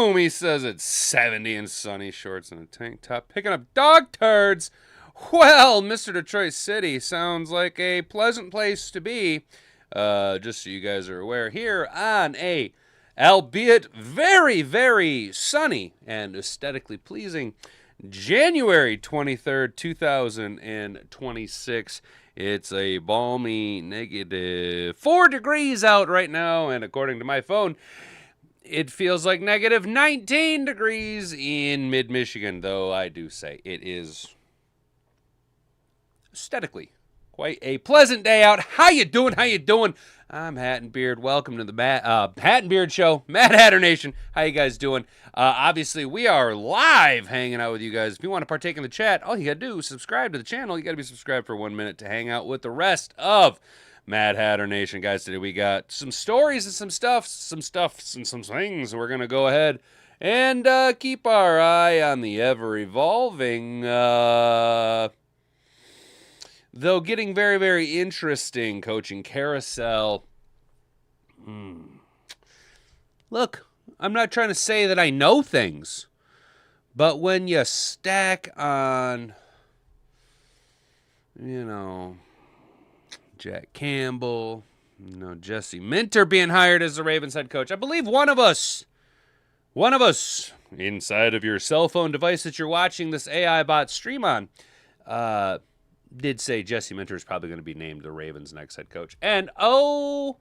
Boom, he says it's 70 and sunny, shorts and a tank top, picking up dog turds. Well, Mr. Detroit City sounds like a pleasant place to be. Just so you guys are aware, here on a, albeit very, very sunny and aesthetically pleasing, January 23rd, 2026. It's a balmy negative 4 degrees out right now, and according to my phone, it feels like negative 19 degrees in mid-Michigan, though I do say it is aesthetically quite a pleasant day out. How you doing? How you doing? I'm Hat and Beard. Welcome to the Hat and Beard Show. Mad Hatter Nation. How you guys doing? Obviously, we are live hanging out with you guys. If you want to partake in the chat, all you got to do is subscribe to the channel. You got to be subscribed for 1 minute to hang out with the rest of Mad Hatter Nation. Guys, today we got some stories and some stuff and some things. We're going to go ahead and keep our eye on the ever-evolving, though getting very, very interesting coaching carousel. Look, I'm not trying to say that I know things, but when you stack on, Jack Campbell, Jesse Minter being hired as the Ravens head coach, I believe one of us, inside of your cell phone device that you're watching this AI bot stream on, did say Jesse Minter is probably going to be named the Ravens' next head coach. And oh,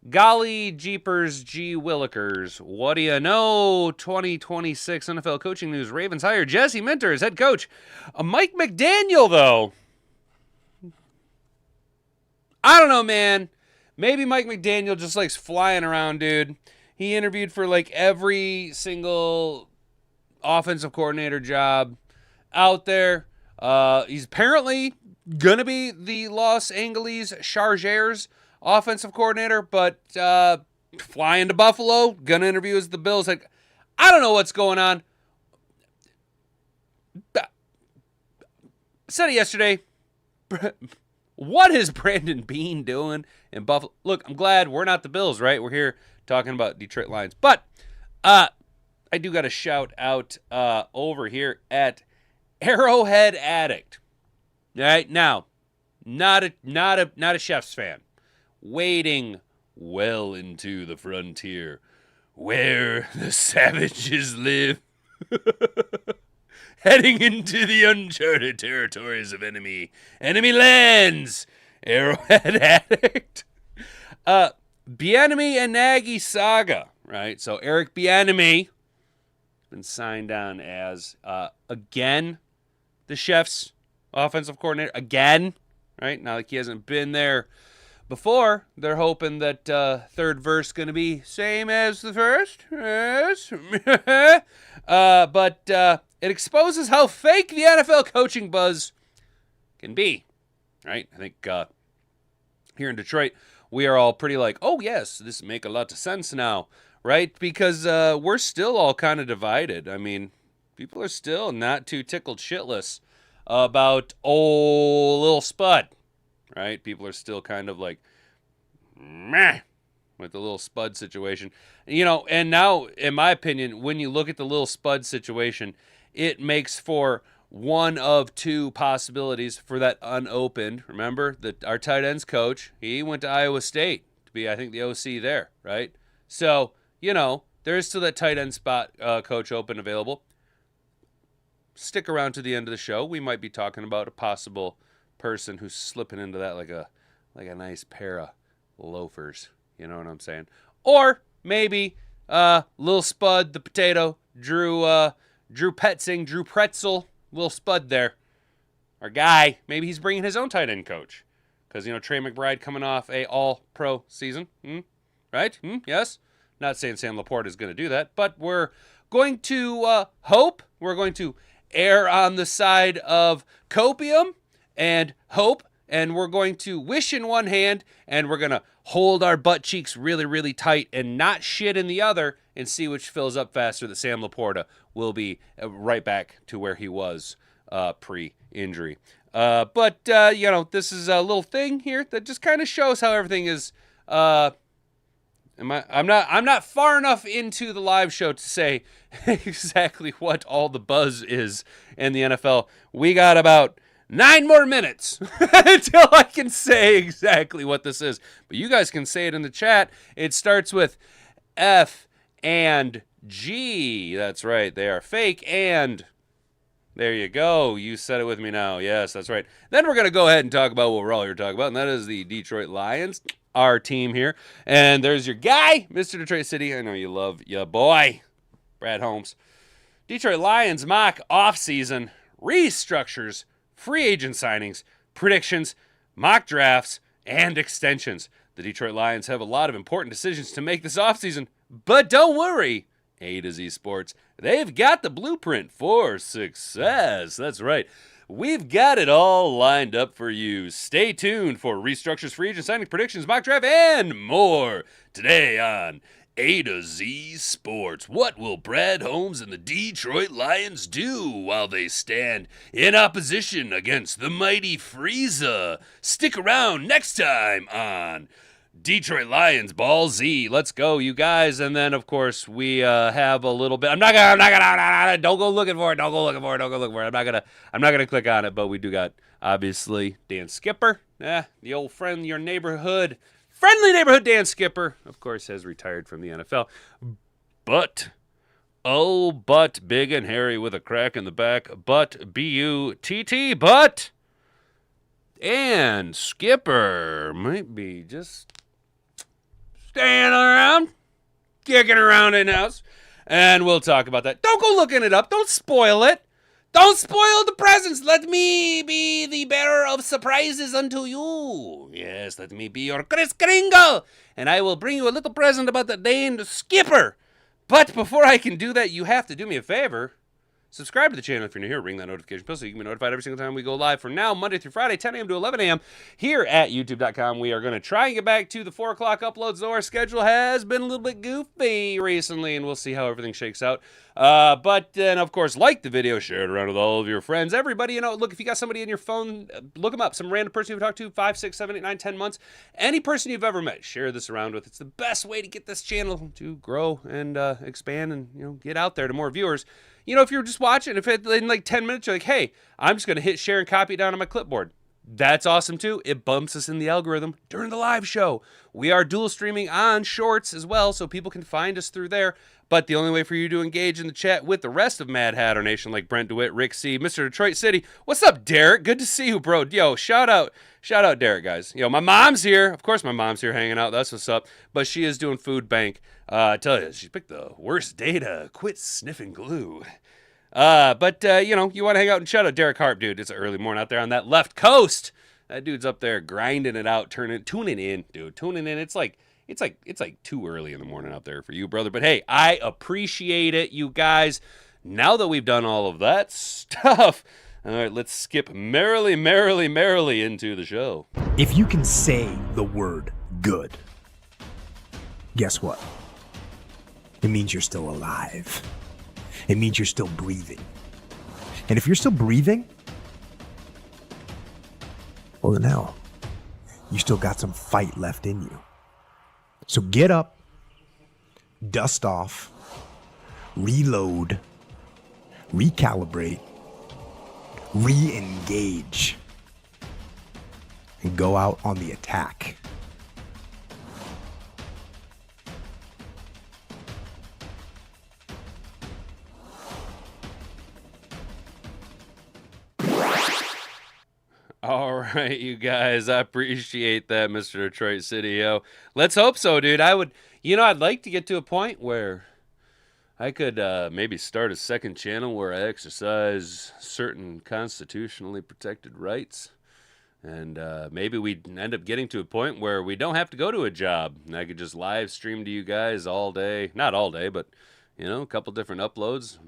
golly jeepers gee willikers, what do you know? 2026 NFL coaching news. Ravens hire Jesse Minter as head coach. Mike McDaniel, though, I don't know, man. Maybe Mike McDaniel just likes flying around, dude. He interviewed for like every single offensive coordinator job out there. He's apparently going to be the Los Angeles Chargers offensive coordinator, but flying to Buffalo, going to interview as the Bills. Like, I don't know what's going on. I said it yesterday. What is Brandon Beane doing in Buffalo? Look, I'm glad we're not the Bills, right? We're here talking about Detroit Lions. But I do got to shout out over here at Arrowhead Addict. Right now, not a Chefs fan. Wading well into the frontier where the savages live. Heading into the uncharted territories of enemy lands. Arrowhead Addict. Bieniemy Nagy saga, right? So Eric Bieniemy been signed on as again the Chefs offensive coordinator again, right? Now, like he hasn't been there before. They're hoping that third verse going to be same as the first. Yes. But it exposes how fake the NFL coaching buzz can be, right? I think here in Detroit, we are all pretty like, oh, yes, this make a lot of sense now, right? Because we're still all kind of divided. I mean, people are still not too tickled shitless about little Spud, right? People are still kind of like, meh, with the little Spud situation. And now, in my opinion, when you look at the little Spud situation, it makes for one of two possibilities for that unopened. Remember, our tight ends coach, he went to Iowa State to be, I think, the OC there, right? So, there is still that tight end spot coach open available. Stick around to the end of the show. We might be talking about a possible person who's slipping into that like a nice pair of loafers. You know what I'm saying? Or maybe Lil Spud, the potato, Drew Pretzel, Lil Spud there. Our guy, maybe he's bringing his own tight end coach. Because, Trey McBride coming off a all-pro season. Right? Yes? Not saying Sam Laporte is going to do that, but we're going to hope. We're going to err on the side of copium and hope, and we're going to wish in one hand, and we're going to hold our butt cheeks really, really tight and not shit in the other and see which fills up faster. That Sam Laporta will be right back to where he was pre-injury. But this is a little thing here that just kind of shows how everything is I'm not far enough into the live show to say exactly what all the buzz is in the NFL. We got about 9 more minutes until I can say exactly what this is. But you guys can say it in the chat. It starts with F and G. That's right. They are fake and... There you go. You said it with me now. Yes, that's right. Then we're going to go ahead and talk about what we're all here to talk about, and that is the Detroit Lions, our team here. And there's your guy, Mr. Detroit City. I know you love your boy, Brad Holmes. Detroit Lions mock offseason, restructures, free agent signings, predictions, mock drafts, and extensions. The Detroit Lions have a lot of important decisions to make this offseason, but don't worry. A to Z Sports, they've got the blueprint for success. That's right. We've got it all lined up for you. Stay tuned for restructures, free agent signing, predictions, mock draft, and more today on A to Z Sports. What will Brad Holmes and the Detroit Lions do while they stand in opposition against the mighty Frieza? Stick around next time on Detroit Lions Ball Z. Let's go, you guys. And then, of course, we have a little bit. I'm not gonna. Don't go looking for it. Don't go looking for it. I'm not gonna click on it. But we do got obviously Dan Skipper, the old friend, your neighborhood, friendly neighborhood Dan Skipper. Of course, has retired from the NFL. But big and hairy with a crack in the back. But B-U-T-T. But and Skipper might be just staying around, kicking around in house, and we'll talk about that. Don't go looking it up. Don't spoil it. Don't spoil the presents. Let me be the bearer of surprises unto you. Yes, let me be your Chris Kringle, and I will bring you a little present about the Dane Skipper. But before I can do that, you have to do me a favor. Subscribe to the channel if you're new here. Ring that notification bell so you can be notified every single time we go live from now, Monday through Friday, 10 a.m. to 11 a.m. here at youtube.com. We are going to try and get back to the 4 o'clock uploads, though our schedule has been a little bit goofy recently, and we'll see how everything shakes out. But then, of course, like the video, share it around with all of your friends. Everybody, look, if you got somebody in your phone, look them up. Some random person you've talked to 5, 6, 7, 8, 9, 10 months. Any person you've ever met, share this around with. It's the best way to get this channel to grow and expand and, get out there to more viewers. If you're just watching, if in like 10 minutes, you're like, hey, I'm just going to hit share and copy down on my clipboard. That's awesome, too. It bumps us in the algorithm during the live show. We are dual streaming on Shorts as well, so people can find us through there. But the only way for you to engage in the chat with the rest of Mad Hatter Nation, like Brent DeWitt, Rick C., Mr. Detroit City. What's up, Derek? Good to see you, bro. Yo, shout out Derek, guys. My mom's here. Of course, my mom's here hanging out. That's what's up. But she is doing food bank. I tell you, she picked the worst day to quit sniffing glue. But you want to hang out and shout out Derek Harp, dude. It's an early morning out there on that left coast. That dude's up there grinding it out, tuning in, dude. Tuning in. It's like too early in the morning out there for you, brother. But hey, I appreciate it, you guys. Now that we've done all of that stuff, all right, let's skip merrily into the show. If you can say the word good, guess what? It means you're still alive. It means you're still breathing. And if you're still breathing, well, then hell, you still got some fight left in you. So get up, dust off, reload, recalibrate, re-engage, and go out on the attack. All right, you guys, I appreciate that, Mr. Detroit City. Let's hope so, dude. I'd like to get to a point where I could maybe start a second channel where I exercise certain constitutionally protected rights. And maybe we'd end up getting to a point where we don't have to go to a job. And I could just live stream to you guys all day. Not all day, but, a couple different uploads.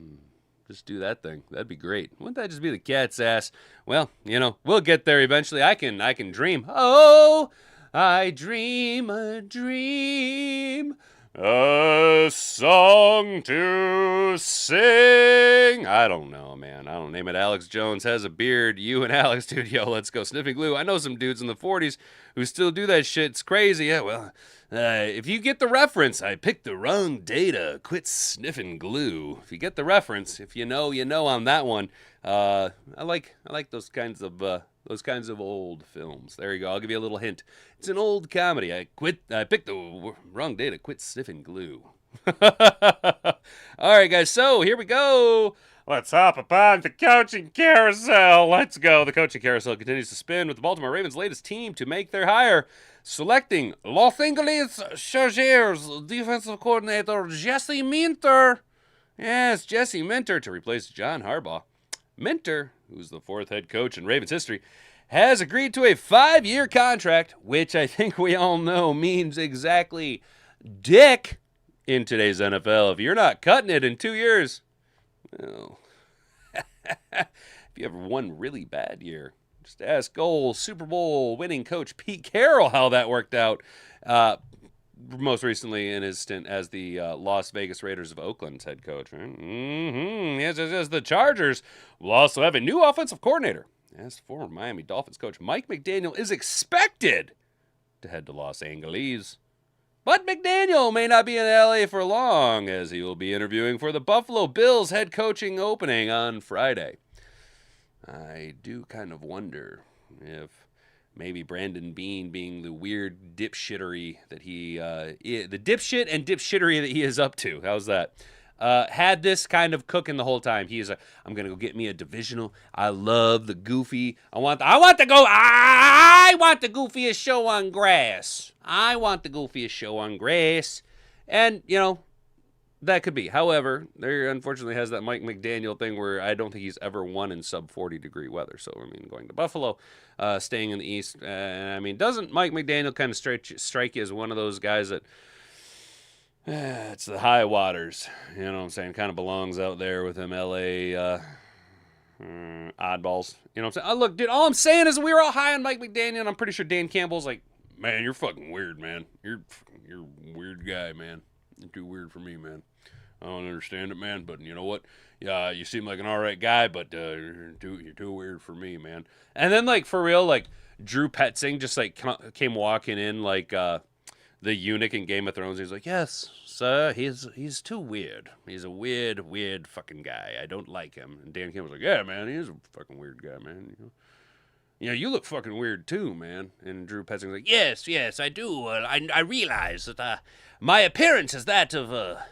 Just do that thing. That'd be great. Wouldn't that just be the cat's ass? Well, we'll get there eventually. I can dream. Oh, I dream a dream, a song to sing. I don't know, man. I don't name it. Alex Jones has a beard. You and Alex, dude, yo, let's go sniffing glue. I know some dudes in the 40s who still do that shit. It's crazy. Yeah, well, if you get the reference, I picked the wrong data. Quit sniffing glue. If you get the reference, if you know on that one. I like those kinds of old films. There you go. I'll give you a little hint. It's an old comedy. I picked the wrong data. Quit sniffing glue. All right, guys. So here we go. Let's hop upon the coaching carousel. Let's go. The coaching carousel continues to spin with the Baltimore Ravens' latest team to make their hire, selecting Los Angeles Chargers defensive coordinator Jesse Minter. Yes, Jesse Minter to replace John Harbaugh. Minter, who's the 4th head coach in Ravens history, has agreed to a 5-year contract, which I think we all know means exactly dick in today's NFL. If you're not cutting it in 2 years, well, if you have one really bad year, just ask Super Bowl winning coach Pete Carroll how that worked out. Most recently in his stint as the Las Vegas Raiders of Oakland's head coach. Right? Yes, the Chargers will also have a new offensive coordinator. As former Miami Dolphins coach Mike McDaniel is expected to head to Los Angeles. But McDaniel may not be in LA for long, as he will be interviewing for the Buffalo Bills head coaching opening on Friday. I do kind of wonder if maybe Brandon Beane, being the weird dipshittery that the dipshit and dipshittery that he is up to. How's that? Had this kind of cooking the whole time. He is I'm going to go get me a divisional. I love the goofy. I want the goofiest show on grass. I want the goofiest show on grass. And, that could be. However, there unfortunately has that Mike McDaniel thing where I don't think he's ever won in sub 40 degree weather. So, going to Buffalo, staying in the East. Doesn't Mike McDaniel kind of strike you as one of those guys that it's the high waters, you know what I'm saying? Kind of belongs out there with them LA oddballs. You know what I'm saying? Look, dude, all I'm saying is we were all high on Mike McDaniel, and I'm pretty sure Dan Campbell's like, man, you're fucking weird, man. You're a weird guy, man. You're too weird for me, man. I don't understand it, man, but you know what? Yeah, you seem like an all right guy, but you're too weird for me, man. And then, for real, Drew Petzing just, came walking in the eunuch in Game of Thrones. He's like, yes, sir, he's too weird. He's a weird fucking guy. I don't like him. And Dan Campbell's like, yeah, man, he is a fucking weird guy, man. You look fucking weird too, man. And Drew Petzing's like, yes, I do. I realize that my appearance is that of a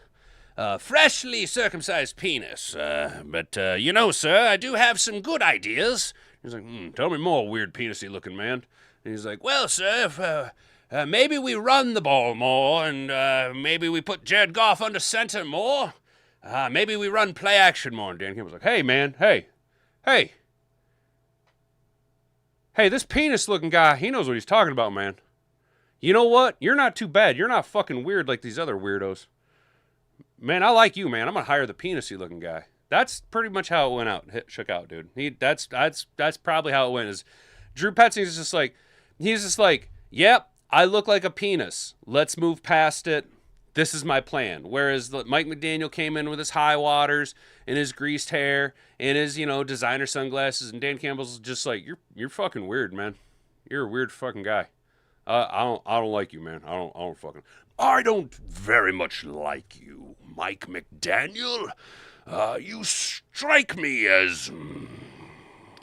freshly circumcised penis. But sir, I do have some good ideas. He's like, tell me more, weird penisy looking man. And he's like, well, sir, if maybe we run the ball more, and maybe we put Jared Goff under center more. Maybe we run play action more. And Dan Campbell's like, hey, man, hey, this penis-looking guy, he knows what he's talking about, man. You know what? You're not too bad. You're not fucking weird like these other weirdos. Man, I like you, man. I'm going to hire the penis-looking guy. That's pretty much how it went out. Shook out, dude. That's probably how it went. Is Drew Petzing he's just like, yep, I look like a penis. Let's move past it. This is my plan. Whereas Mike McDaniel came in with his high waters and his greased hair and his, designer sunglasses, and Dan Campbell's just like, you're fucking weird, man. You're a weird fucking guy. I don't like you, man. I don't very much like you, Mike McDaniel. You strike me as,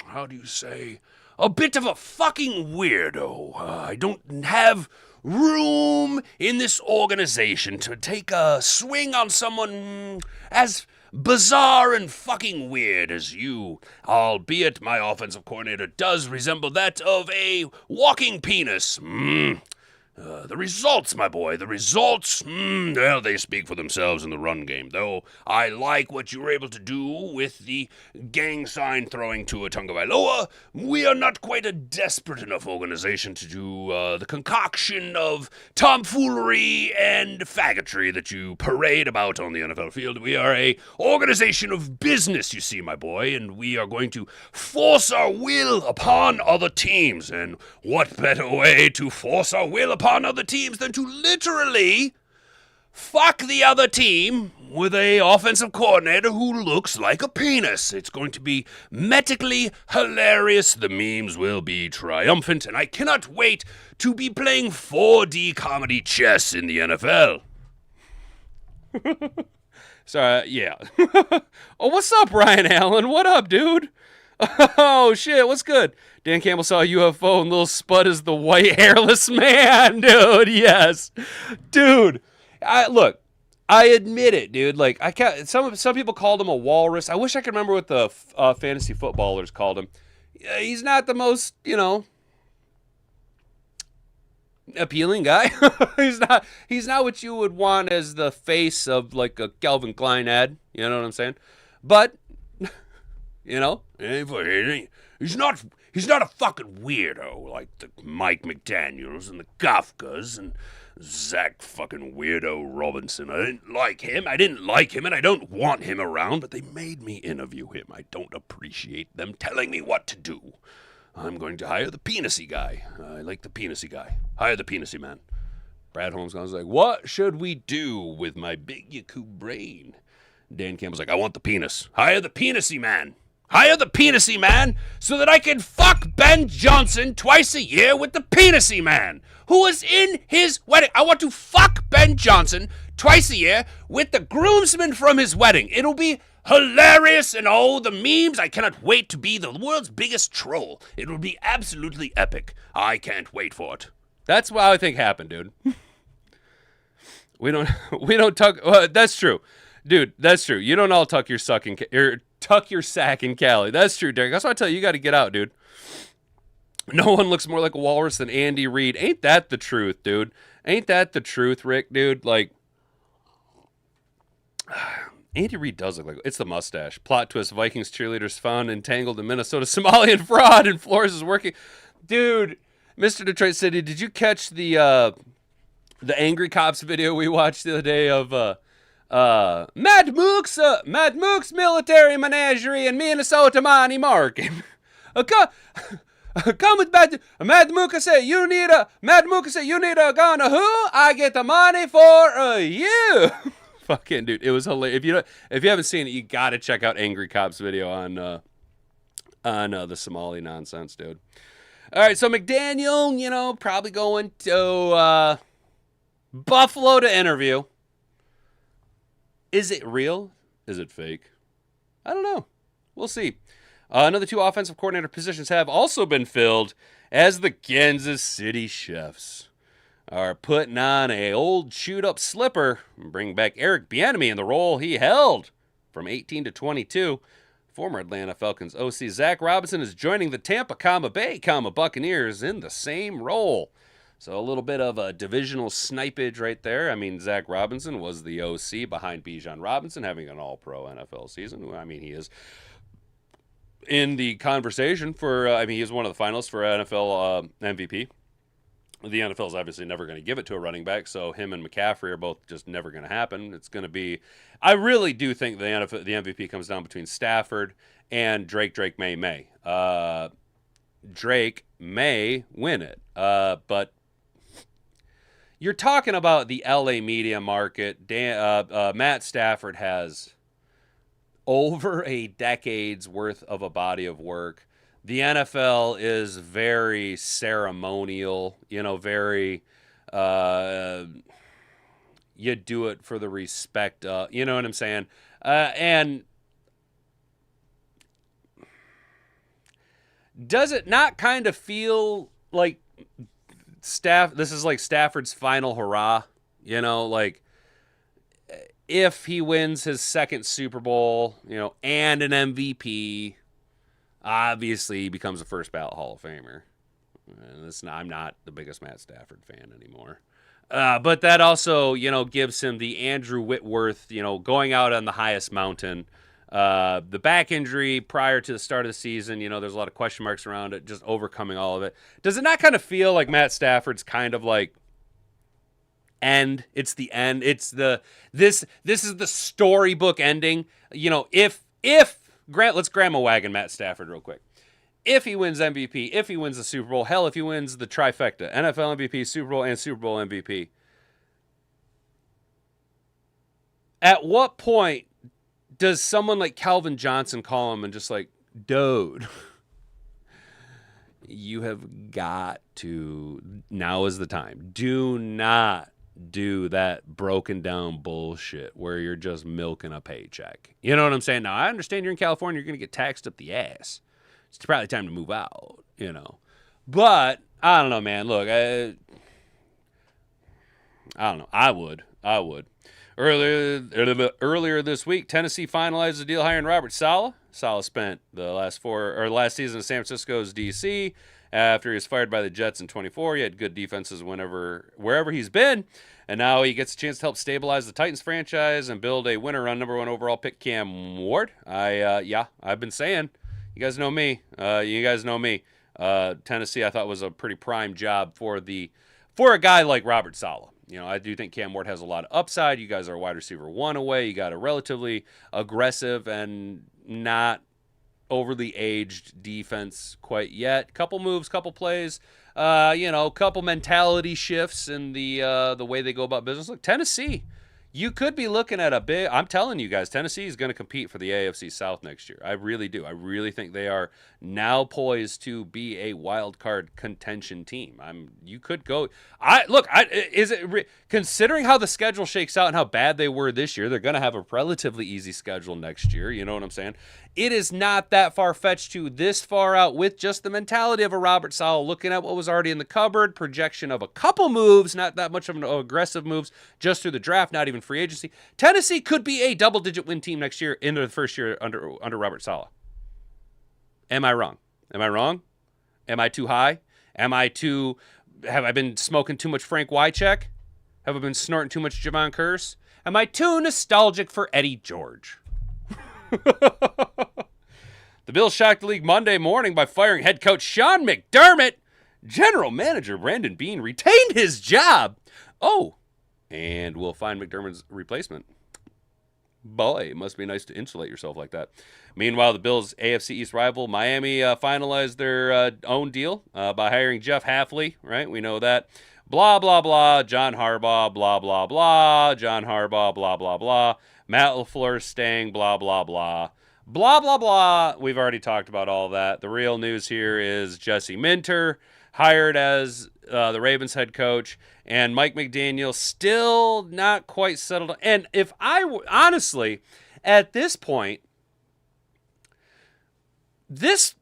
how do you say, a bit of a fucking weirdo. I don't have room in this organization to take a swing on someone as bizarre and fucking weird as you, albeit my offensive coordinator does resemble that of a walking penis. The results, my boy, they speak for themselves in the run game, though I like what you were able to do with the gang sign throwing Tua Tagovailoa. We are not quite a desperate enough organization to do the concoction of tomfoolery and faggotry that you parade about on the NFL field. We are a organization of business, you see, my boy, and we are going to force our will upon other teams, and what better way to force our will upon other teams than to literally fuck the other team with a offensive coordinator who looks like a penis. It's going to be metically hilarious. The memes will be triumphant, and I cannot wait to be playing 4D comedy chess in the NFL. So, yeah. Oh, what's up, Ryan Allen? What up, dude? Oh, shit, what's good? Dan Campbell saw a UFO and little Spud is the white hairless man, dude. Yes. Dude, look, I admit it, dude. Like, I can't, some people called him a walrus. I wish I could remember what the fantasy footballers called him. He's not the most, appealing guy. He's not what you would want as the face of like a Calvin Klein ad. You know what I'm saying? But he's not a fucking weirdo like the Mike McDaniels and the Kafkas and Zach fucking weirdo Robinson. I didn't like him, and I don't want him around, but they made me interview him. I don't appreciate them telling me what to do. I'm going to hire the penisy guy. I like the penisy guy. Hire the penisy man. Brad Holmes was like, what should we do with my big Yaku brain? Dan Campbell's like, I want the penis. Hire the penisy man. Hire the penisy man so that I can fuck Ben Johnson twice a year with the penisy man who was in his wedding. I want to fuck Ben Johnson twice a year with the groomsmen from his wedding. It'll be hilarious and all the memes. I cannot wait to be the world's biggest troll. It will be absolutely epic. I can't wait for it. That's what I think happened, dude. We don't tuck. That's true, dude. That's true. You don't all tuck your sack in Cali. That's true, Derek. That's why I tell you, you got to get out, dude. No one looks more like a walrus than Andy Reid. Ain't that the truth, dude? Ain't that the truth, Rick, dude? Like, Andy Reid does look like it's the mustache. Plot twist: Vikings cheerleaders found entangled in Minnesota Somalian fraud, and Flores is working. Dude, Mr. Detroit City, did you catch the Angry Cops video we watched the other day of Mad Mook's military menagerie in Minnesota, Monty Mark? Come with Mad Mook. Say you need a gun. Who? I get the money for you. Fucking dude, it was hilarious. If you haven't seen it, you gotta check out Angry Cops video on the Somali nonsense, dude. All right, so McDaniel, probably going to Buffalo to interview. Is it real? Is it fake? I don't know. We'll see. Another 2 offensive coordinator positions have also been filled as the Kansas City Chiefs are putting on a old chewed-up slipper and bring back Eric Bieniemy in the role he held from 18 to 22. Former Atlanta Falcons OC Zach Robinson is joining the Tampa, Bay, Buccaneers in the same role. So a little bit of a divisional snipage right there. I mean, Zach Robinson was the OC behind Bijan Robinson, having an all-pro NFL season. I mean, he is in the conversation for, he is one of the finalists for NFL MVP. The NFL is obviously never going to give it to a running back, so him and McCaffrey are both just never going to happen. It's going to be, I really do think the MVP comes down between Stafford and Drake May. Drake may win it, but you're talking about the LA media market. Matt Stafford has over a decade's worth of a body of work. The NFL is very ceremonial, very, you do it for the respect, you know what I'm saying? And does it not kind of feel like this is like Stafford's final hurrah, like if he wins his second Super Bowl, and an MVP, obviously he becomes a first ballot Hall of Famer. And I'm not the biggest Matt Stafford fan anymore. But that also, gives him the Andrew Whitworth, going out on the highest mountain. The back injury prior to the start of the season, there's a lot of question marks around it, just overcoming all of it. Does it not kind of feel like Matt Stafford's kind of like end? It's the end. It's this is the storybook ending. If let's grandma wagon Matt Stafford real quick. If he wins MVP, if he wins the Super Bowl, hell, if he wins the trifecta, NFL MVP, Super Bowl, and Super Bowl MVP, At what point does someone like Calvin Johnson call him and just like, dude, you have got to, now is the time. Do not do that broken down bullshit where you're just milking a paycheck. You know what I'm saying? Now, I understand you're in California, you're going to get taxed up the ass. It's probably time to move out, you know. But, I don't know, man. Look, I don't know. I would. Earlier this week, Tennessee finalized the deal hiring Robert Saleh. Saleh spent the last season in San Francisco's DC. After he was fired by the Jets in 24, he had good defenses wherever he's been, and now he gets a chance to help stabilize the Titans franchise and build a winner on number 1 overall pick Cam Ward. I've been saying, you guys know me. Tennessee, I thought was a pretty prime job for a guy like Robert Saleh. You know, I do think Cam Ward has a lot of upside. You guys are a wide receiver 1 away. You got a relatively aggressive and not overly aged defense quite yet. Couple moves, couple plays, couple mentality shifts in the way they go about business. Look, Tennessee, you could be looking at a big, I'm telling you guys, Tennessee is going to compete for the AFC South next year. I really do. I really think they are now poised to be a wild card contention team. Considering how the schedule shakes out and how bad they were this year, they're going to have a relatively easy schedule next year. You know what I'm saying? It is not that far-fetched to this far out with just the mentality of a Robert Saleh, looking at what was already in the cupboard, projection of a couple moves, not that much of an aggressive moves, just through the draft, not even free agency. Tennessee could be a double-digit win team next year into the first year under Robert Saleh. Am I wrong? Am I too high? Have I been smoking too much Frank Wycheck? Have I been snorting too much Javon Curse? Am I too nostalgic for Eddie George? The Bills shocked the league Monday morning by firing head coach Sean McDermott. General manager Brandon Beane retained his job. Oh, and we'll find McDermott's replacement. Boy, it must be nice to insulate yourself like that. Meanwhile, the Bills' AFC East rival Miami finalized their own deal by hiring Jeff Hafley, right? We know that. Blah, blah, blah. John Harbaugh, blah, blah, blah. John Harbaugh, blah, blah, blah. Matt LaFleur staying, blah, blah, blah. Blah, blah, blah. We've already talked about all that. The real news here is Jesse Minter hired as the Ravens head coach, and Mike McDaniel still not quite settled. And if honestly, at this point, does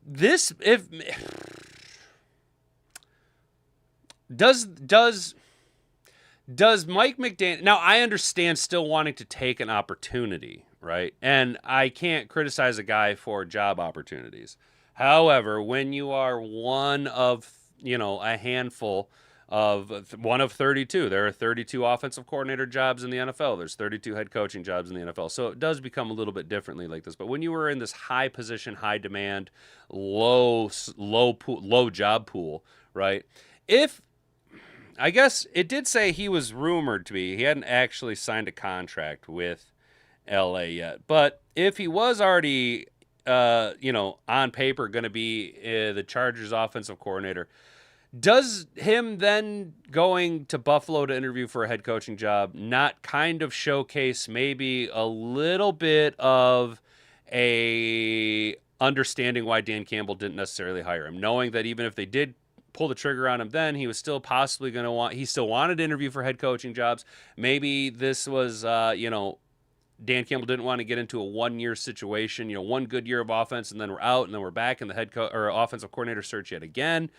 Mike McDaniel, now I understand still wanting to take an opportunity, right? And I can't criticize a guy for job opportunities. However, when you are one of, a handful of one of 32, there are 32 offensive coordinator jobs in the NFL. There's 32 head coaching jobs in the NFL. So it does become a little bit differently like this. But when you were in this high position, high demand, low job pool, right? I guess it did say he was rumored to be. He hadn't actually signed a contract with LA yet. But if he was already, on paper going to be the Chargers offensive coordinator, does him then going to Buffalo to interview for a head coaching job not kind of showcase maybe a little bit of a understanding why Dan Campbell didn't necessarily hire him, knowing that even if they did pull the trigger on him then, he was still possibly going to he still wanted to interview for head coaching jobs. Maybe this was, Dan Campbell didn't want to get into a 1-year situation, one good year of offense and then we're out and then we're back in the offensive coordinator search yet again.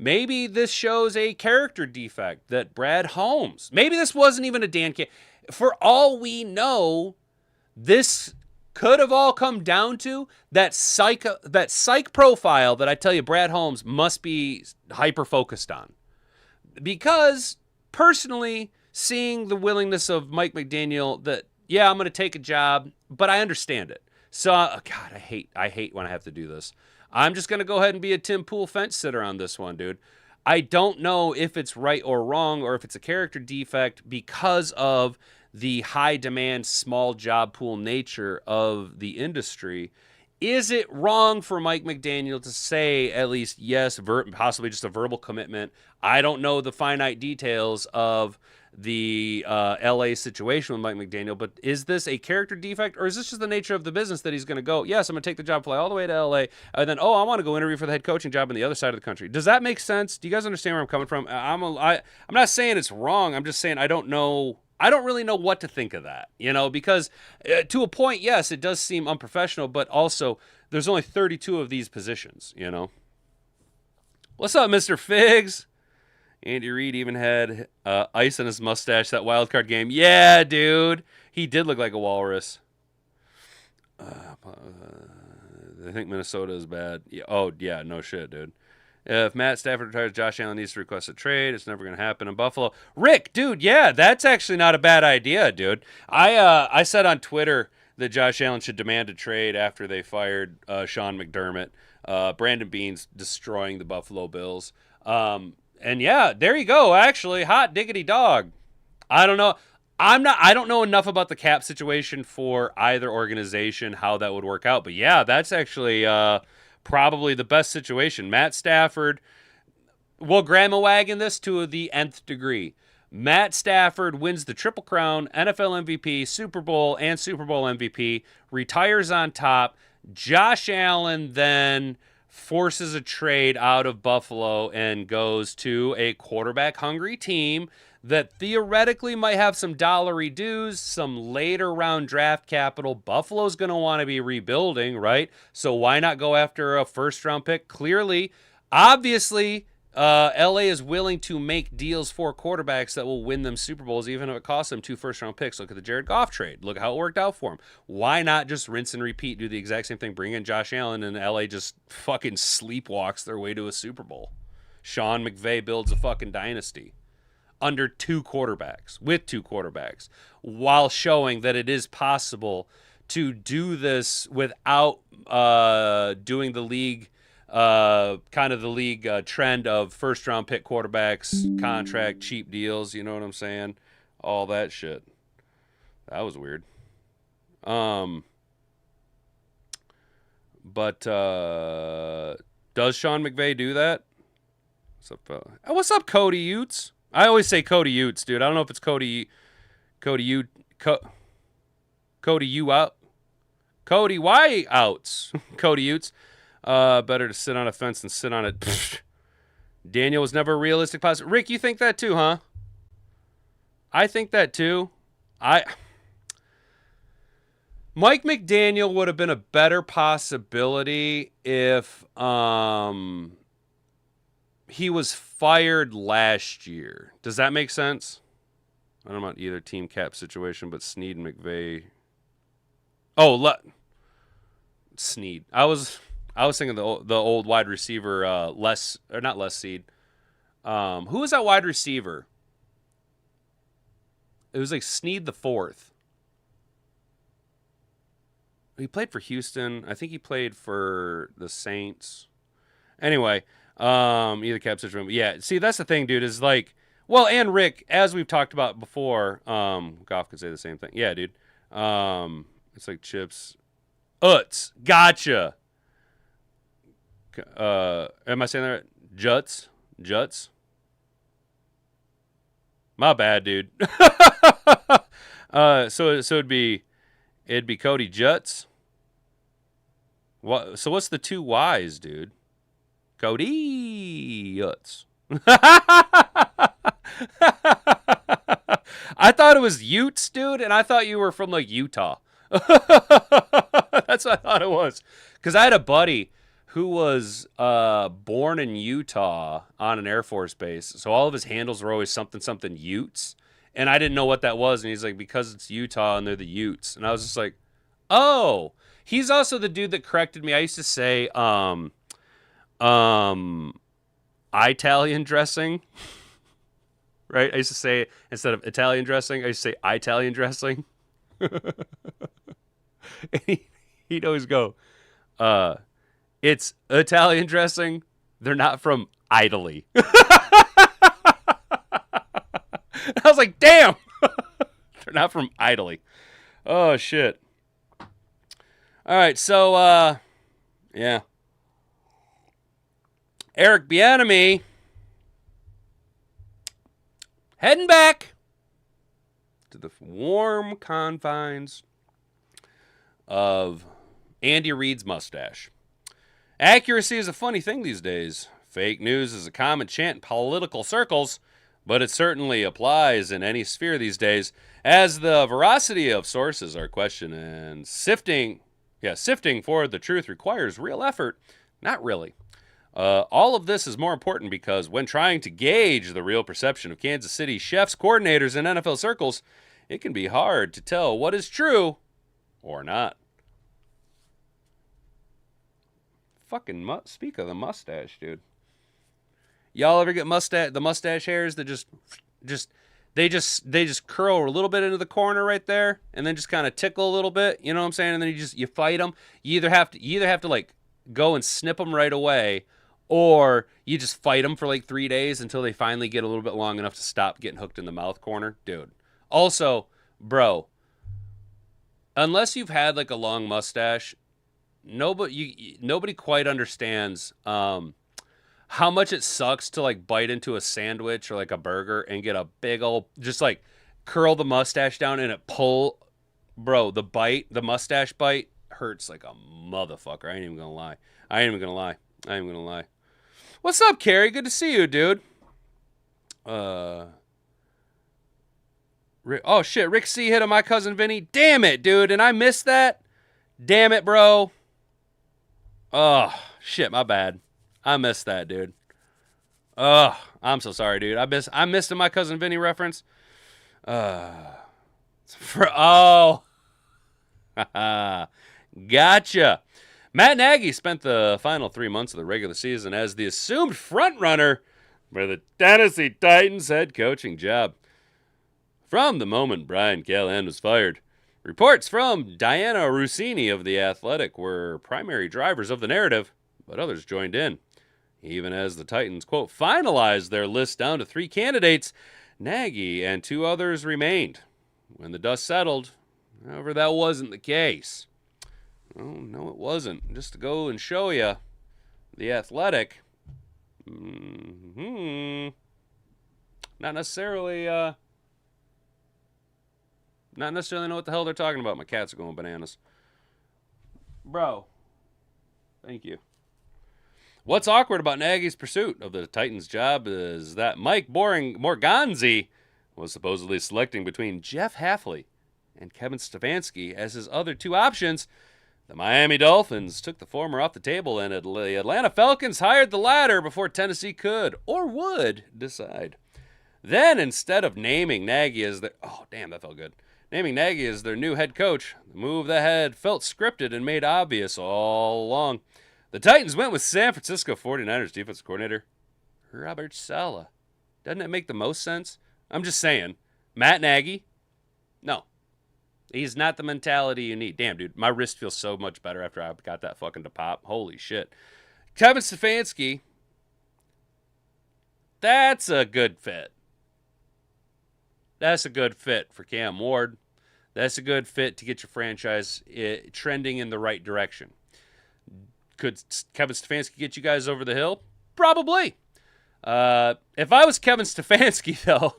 Maybe this shows a character defect that Brad Holmes, maybe this wasn't even a Dan Campbell. For all we know, this could have all come down to that psych profile that I tell you Brad Holmes must be hyper-focused on. Because, personally, seeing the willingness of Mike McDaniel that, yeah, I'm going to take a job, but I understand it. So, God, I hate when I have to do this. I'm just going to go ahead and be a Tim Pool fence sitter on this one, dude. I don't know if it's right or wrong or if it's a character defect because of the high demand, small job pool nature of the industry. Is it wrong for Mike McDaniel to say at least yes, possibly just a verbal commitment? I don't know the finite details of the LA situation with Mike McDaniel, but is this a character defect, or is this just the nature of the business that he's going to go, yes, I'm going to take the job, fly all the way to LA, and then, I want to go interview for the head coaching job on the other side of the country? Does that make sense? Do you guys understand where I'm coming from? I'm not saying it's wrong. I'm just saying I don't really know what to think of that, because to a point, yes, it does seem unprofessional, but also there's only 32 of these positions, What's up, Mr. Figs? Andy Reid even had ice on his mustache that wild card game. Yeah, dude. He did look like a walrus. I think Minnesota is bad. Yeah. Oh, yeah. No shit, dude. If Matt Stafford retires, Josh Allen needs to request a trade. It's never going to happen in Buffalo. Rick, dude, yeah, that's actually not a bad idea, dude. I said on Twitter that Josh Allen should demand a trade after they fired Sean McDermott. Brandon Beane's destroying the Buffalo Bills. And yeah, there you go. Actually, hot diggity dog. I don't know. I don't know enough about the cap situation for either organization, how that would work out. But yeah, that's actually probably the best situation. Matt Stafford, we'll grandma wagon this to the nth degree. Matt Stafford wins the Triple Crown, NFL MVP, Super Bowl, and Super Bowl MVP, retires on top. Josh Allen then forces a trade out of Buffalo and goes to a quarterback-hungry team that theoretically might have some dollary dues, some later round draft capital. Buffalo's going to want to be rebuilding, right? So why not go after a first-round pick? Clearly, obviously, LA is willing to make deals for quarterbacks that will win them Super Bowls, even if it costs them 2 first-round picks. Look at the Jared Goff trade. Look how it worked out for him. Why not just rinse and repeat, do the exact same thing, bring in Josh Allen, and LA just fucking sleepwalks their way to a Super Bowl? Sean McVay builds a fucking dynasty under 2 quarterbacks, with 2 quarterbacks, while showing that it is possible to do this without doing the league kind of the league trend of first-round pick quarterbacks, contract, cheap deals, you know what I'm saying? All that shit. That was weird. But does Sean McVay do that? What's up, Cody Utes? I always say Cody Utes, dude. I don't know if it's Cody U out. Cody Y outs. Cody Utes. Better to sit on a fence than sit on it. Daniel was never a realistic possibility. Rick, you think that too, huh? I think that too. Mike McDaniel would have been a better possibility if he was fired last year. Does that make sense? I don't know about either team cap situation, but Snead and McVay. Snead. I was thinking the old wide receiver, not Les Seed. Who was that wide receiver? It was like Snead the fourth. He played for Houston. I think he played for the Saints. Anyway, either cap situation. But yeah, see, that's the thing, dude, is like, well, and Rick, as we've talked about before, Goff could say the same thing. Yeah, dude. It's like chips. Uts. Gotcha. Am I saying that right? Juts? My bad, dude. So it'd be Cody Juts. What? So what's the 2 Y's, dude? Cody Juts. I thought it was Utes, dude, and I thought you were from like Utah. That's what I thought it was. Because I had a buddy who was born in Utah on an Air Force base. So all of his handles were always something Utes. And I didn't know what that was. And he's like, because it's Utah and they're the Utes. And I was just like, oh. He's also the dude that corrected me. I used to say Italian dressing. Right? I used to say, instead of Italian dressing, I used to say Italian dressing. And he'd always go, it's Italian dressing. They're not from Italy. I was like, damn. They're not from Italy. Oh, shit. All right, so, yeah. Eric Bieniemy heading back to the warm confines of Andy Reid's mustache. Accuracy is a funny thing these days. Fake news is a common chant in political circles, but it certainly applies in any sphere these days, as the veracity of sources are questioned, and sifting for the truth requires real effort. Not really. All of this is more important because when trying to gauge the real perception of Kansas City chefs, coordinators, and NFL circles, it can be hard to tell what is true or not. Fucking speak of the mustache, dude. Y'all ever get the mustache hairs that they just curl a little bit into the corner right there, and then just kind of tickle a little bit, you know what I'm saying? And then you fight them. You either have to like go and snip them right away, or you just fight them for like 3 days until they finally get a little bit long enough to stop getting hooked in the mouth corner, dude. Also, bro, unless you've had like a long mustache, nobody quite understands how much it sucks to like bite into a sandwich or like a burger and get a big old, just like curl the mustache down and it pull. Bro, the mustache bite hurts like a motherfucker. I ain't even gonna lie. What's up, Carrie? Good to see you, dude. Oh shit, Rick C hit on my cousin Vinny. Damn it, dude, and I missed that. Damn it, bro. Oh shit, my bad. I missed that, dude. Oh, I'm so sorry, dude. I missed my cousin Vinny reference. Gotcha. Matt Nagy spent the final 3 months of the regular season as the assumed frontrunner for the Tennessee Titans head coaching job. From the moment Brian Callahan was fired, reports from Diana Rossini of The Athletic were primary drivers of the narrative, but others joined in. Even as the Titans, quote, finalized their list down to 3 candidates, Nagy and 2 others remained. When the dust settled, however, that wasn't the case. Oh, no, it wasn't. Just to go and show you, The Athletic, not necessarily know what the hell they're talking about. My cats are going bananas. Bro, thank you. What's awkward about Nagy's pursuit of the Titans job is that Mike Morganzi was supposedly selecting between Jeff Hafley and Kevin Stefanski as his other 2 options. The Miami Dolphins took the former off the table, and the Atlanta Falcons hired the latter before Tennessee could or would decide. Then, instead of naming Nagy as their... Oh, damn, that felt good. Naming Nagy as their new head coach, the move that had felt scripted and made obvious all along. The Titans went with San Francisco 49ers defensive coordinator Robert Saleh. Doesn't it make the most sense? I'm just saying. Matt Nagy? No. He's not the mentality you need. Damn, dude, my wrist feels so much better after I got that fucking to pop. Holy shit. Kevin Stefanski, that's a good fit. That's a good fit for Cam Ward. That's a good fit to get your franchise trending in the right direction. Could Kevin Stefanski get you guys over the hill? Probably. If I was Kevin Stefanski, though,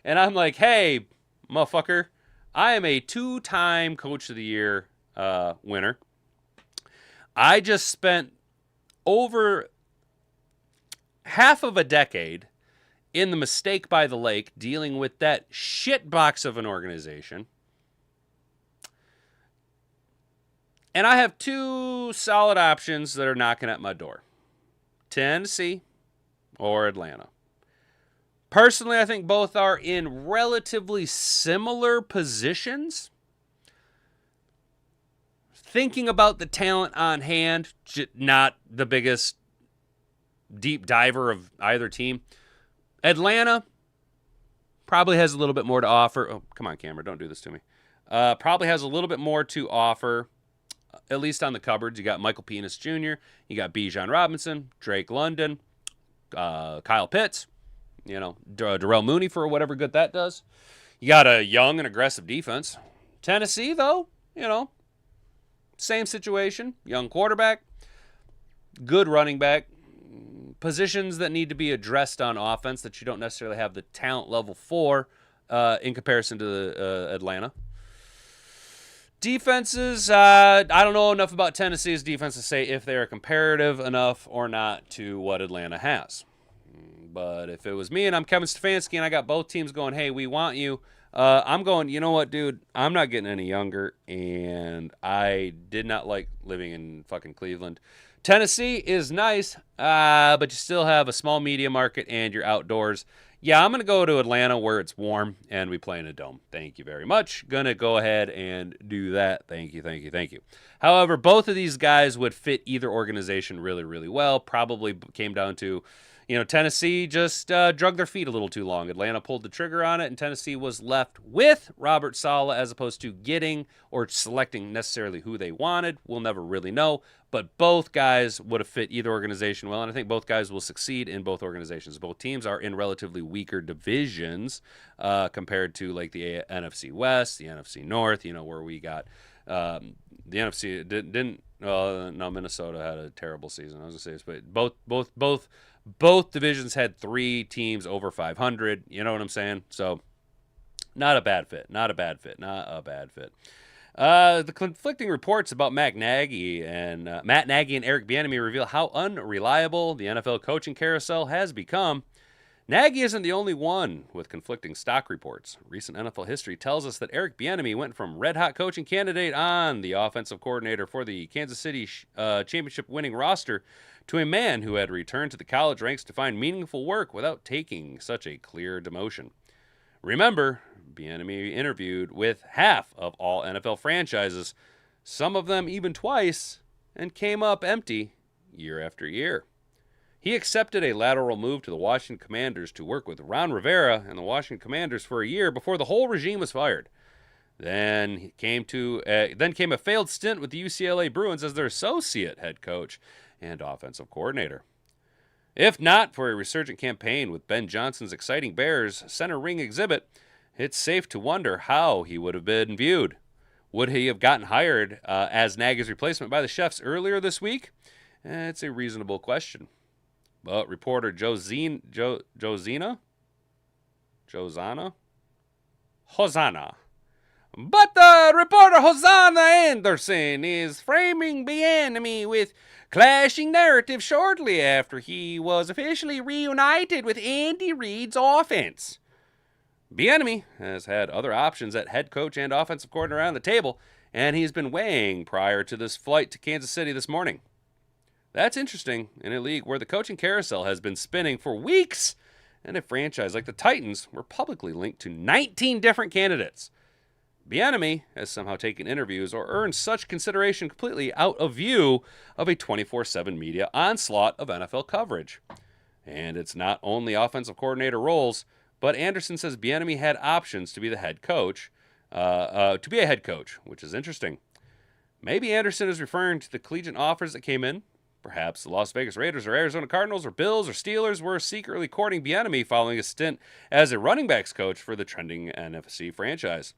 and I'm like, hey, motherfucker, I am a 2-time Coach of the Year winner. I just spent over half of a decade in the mistake by the lake dealing with that shit box of an organization. And I have 2 solid options that are knocking at my door. Tennessee or Atlanta. Personally, I think both are in relatively similar positions. Thinking about the talent on hand, not the biggest deep diver of either team. Atlanta probably has a little bit more to offer. Oh, come on, camera, don't do this to me. Probably has a little bit more to offer, at least on the cupboards. You got Michael Penix Jr., you got Bijan Robinson, Drake London, Kyle Pitts, Darrell Mooney for whatever good that does. You got a young and aggressive defense. Tennessee, though, same situation. Young quarterback, good running back, positions that need to be addressed on offense that you don't necessarily have the talent level for. in comparison to Atlanta. Defenses, I don't know enough about Tennessee's defense to say if they are comparative enough or not to what Atlanta has. But if it was me and I'm Kevin Stefanski and I got both teams going, hey, we want you, I'm going, you know what, dude? I'm not getting any younger, and I did not like living in fucking Cleveland. Tennessee is nice, but you still have a small media market and you're outdoors. Yeah, I'm going to go to Atlanta where it's warm and we play in a dome. Thank you very much. Going to go ahead and do that. Thank you. However, both of these guys would fit either organization really, really well. Probably came down to, Tennessee just drug their feet a little too long. Atlanta pulled the trigger on it, and Tennessee was left with Robert Saleh as opposed to getting or selecting necessarily who they wanted. We'll never really know, but both guys would have fit either organization well, and I think both guys will succeed in both organizations. Both teams are in relatively weaker divisions compared to like the NFC West, the NFC North, where we got the NFC no, Minnesota had a terrible season. I was gonna say this, but both divisions had 3 teams over 500. You know what I'm saying? So not a bad fit. The conflicting reports about Matt Nagy and Eric Bieniemy reveal how unreliable the NFL coaching carousel has become. Nagy isn't the only one with conflicting stock reports. Recent NFL history tells us that Eric Bieniemy went from red-hot coaching candidate on the offensive coordinator for the Kansas City championship-winning roster to a man who had returned to the college ranks to find meaningful work without taking such a clear demotion. Remember, Bieniemy interviewed with half of all NFL franchises, some of them even twice, and came up empty year after year. He accepted a lateral move to the Washington Commanders to work with Ron Rivera and the Washington Commanders for a year before the whole regime was fired. Then came a failed stint with the UCLA Bruins as their associate head coach and offensive coordinator. If not for a resurgent campaign with Ben Johnson's exciting Bears center ring exhibit, it's safe to wonder how he would have been viewed. Would he have gotten hired as Nagy's replacement by the Chefs earlier this week? It's a reasonable question. But reporter Hosanna But reporter Hosanna Anderson is framing Bieniemy with clashing narrative shortly after he was officially reunited with Andy Reid's offense. Bieniemy has had other options at head coach and offensive coordinator around the table, and he's been weighing prior to this flight to Kansas City this morning. That's interesting in a league where the coaching carousel has been spinning for weeks, and a franchise like the Titans were publicly linked to 19 different candidates. Bieniemy has somehow taken interviews or earned such consideration completely out of view of a 24/7 media onslaught of NFL coverage. And it's not only offensive coordinator roles, but Anderson says Bieniemy had options to be the head coach, which is interesting. Maybe Anderson is referring to the collegiate offers that came in. Perhaps the Las Vegas Raiders or Arizona Cardinals or Bills or Steelers were secretly courting Bieniemy following a stint as a running backs coach for the trending NFC franchise.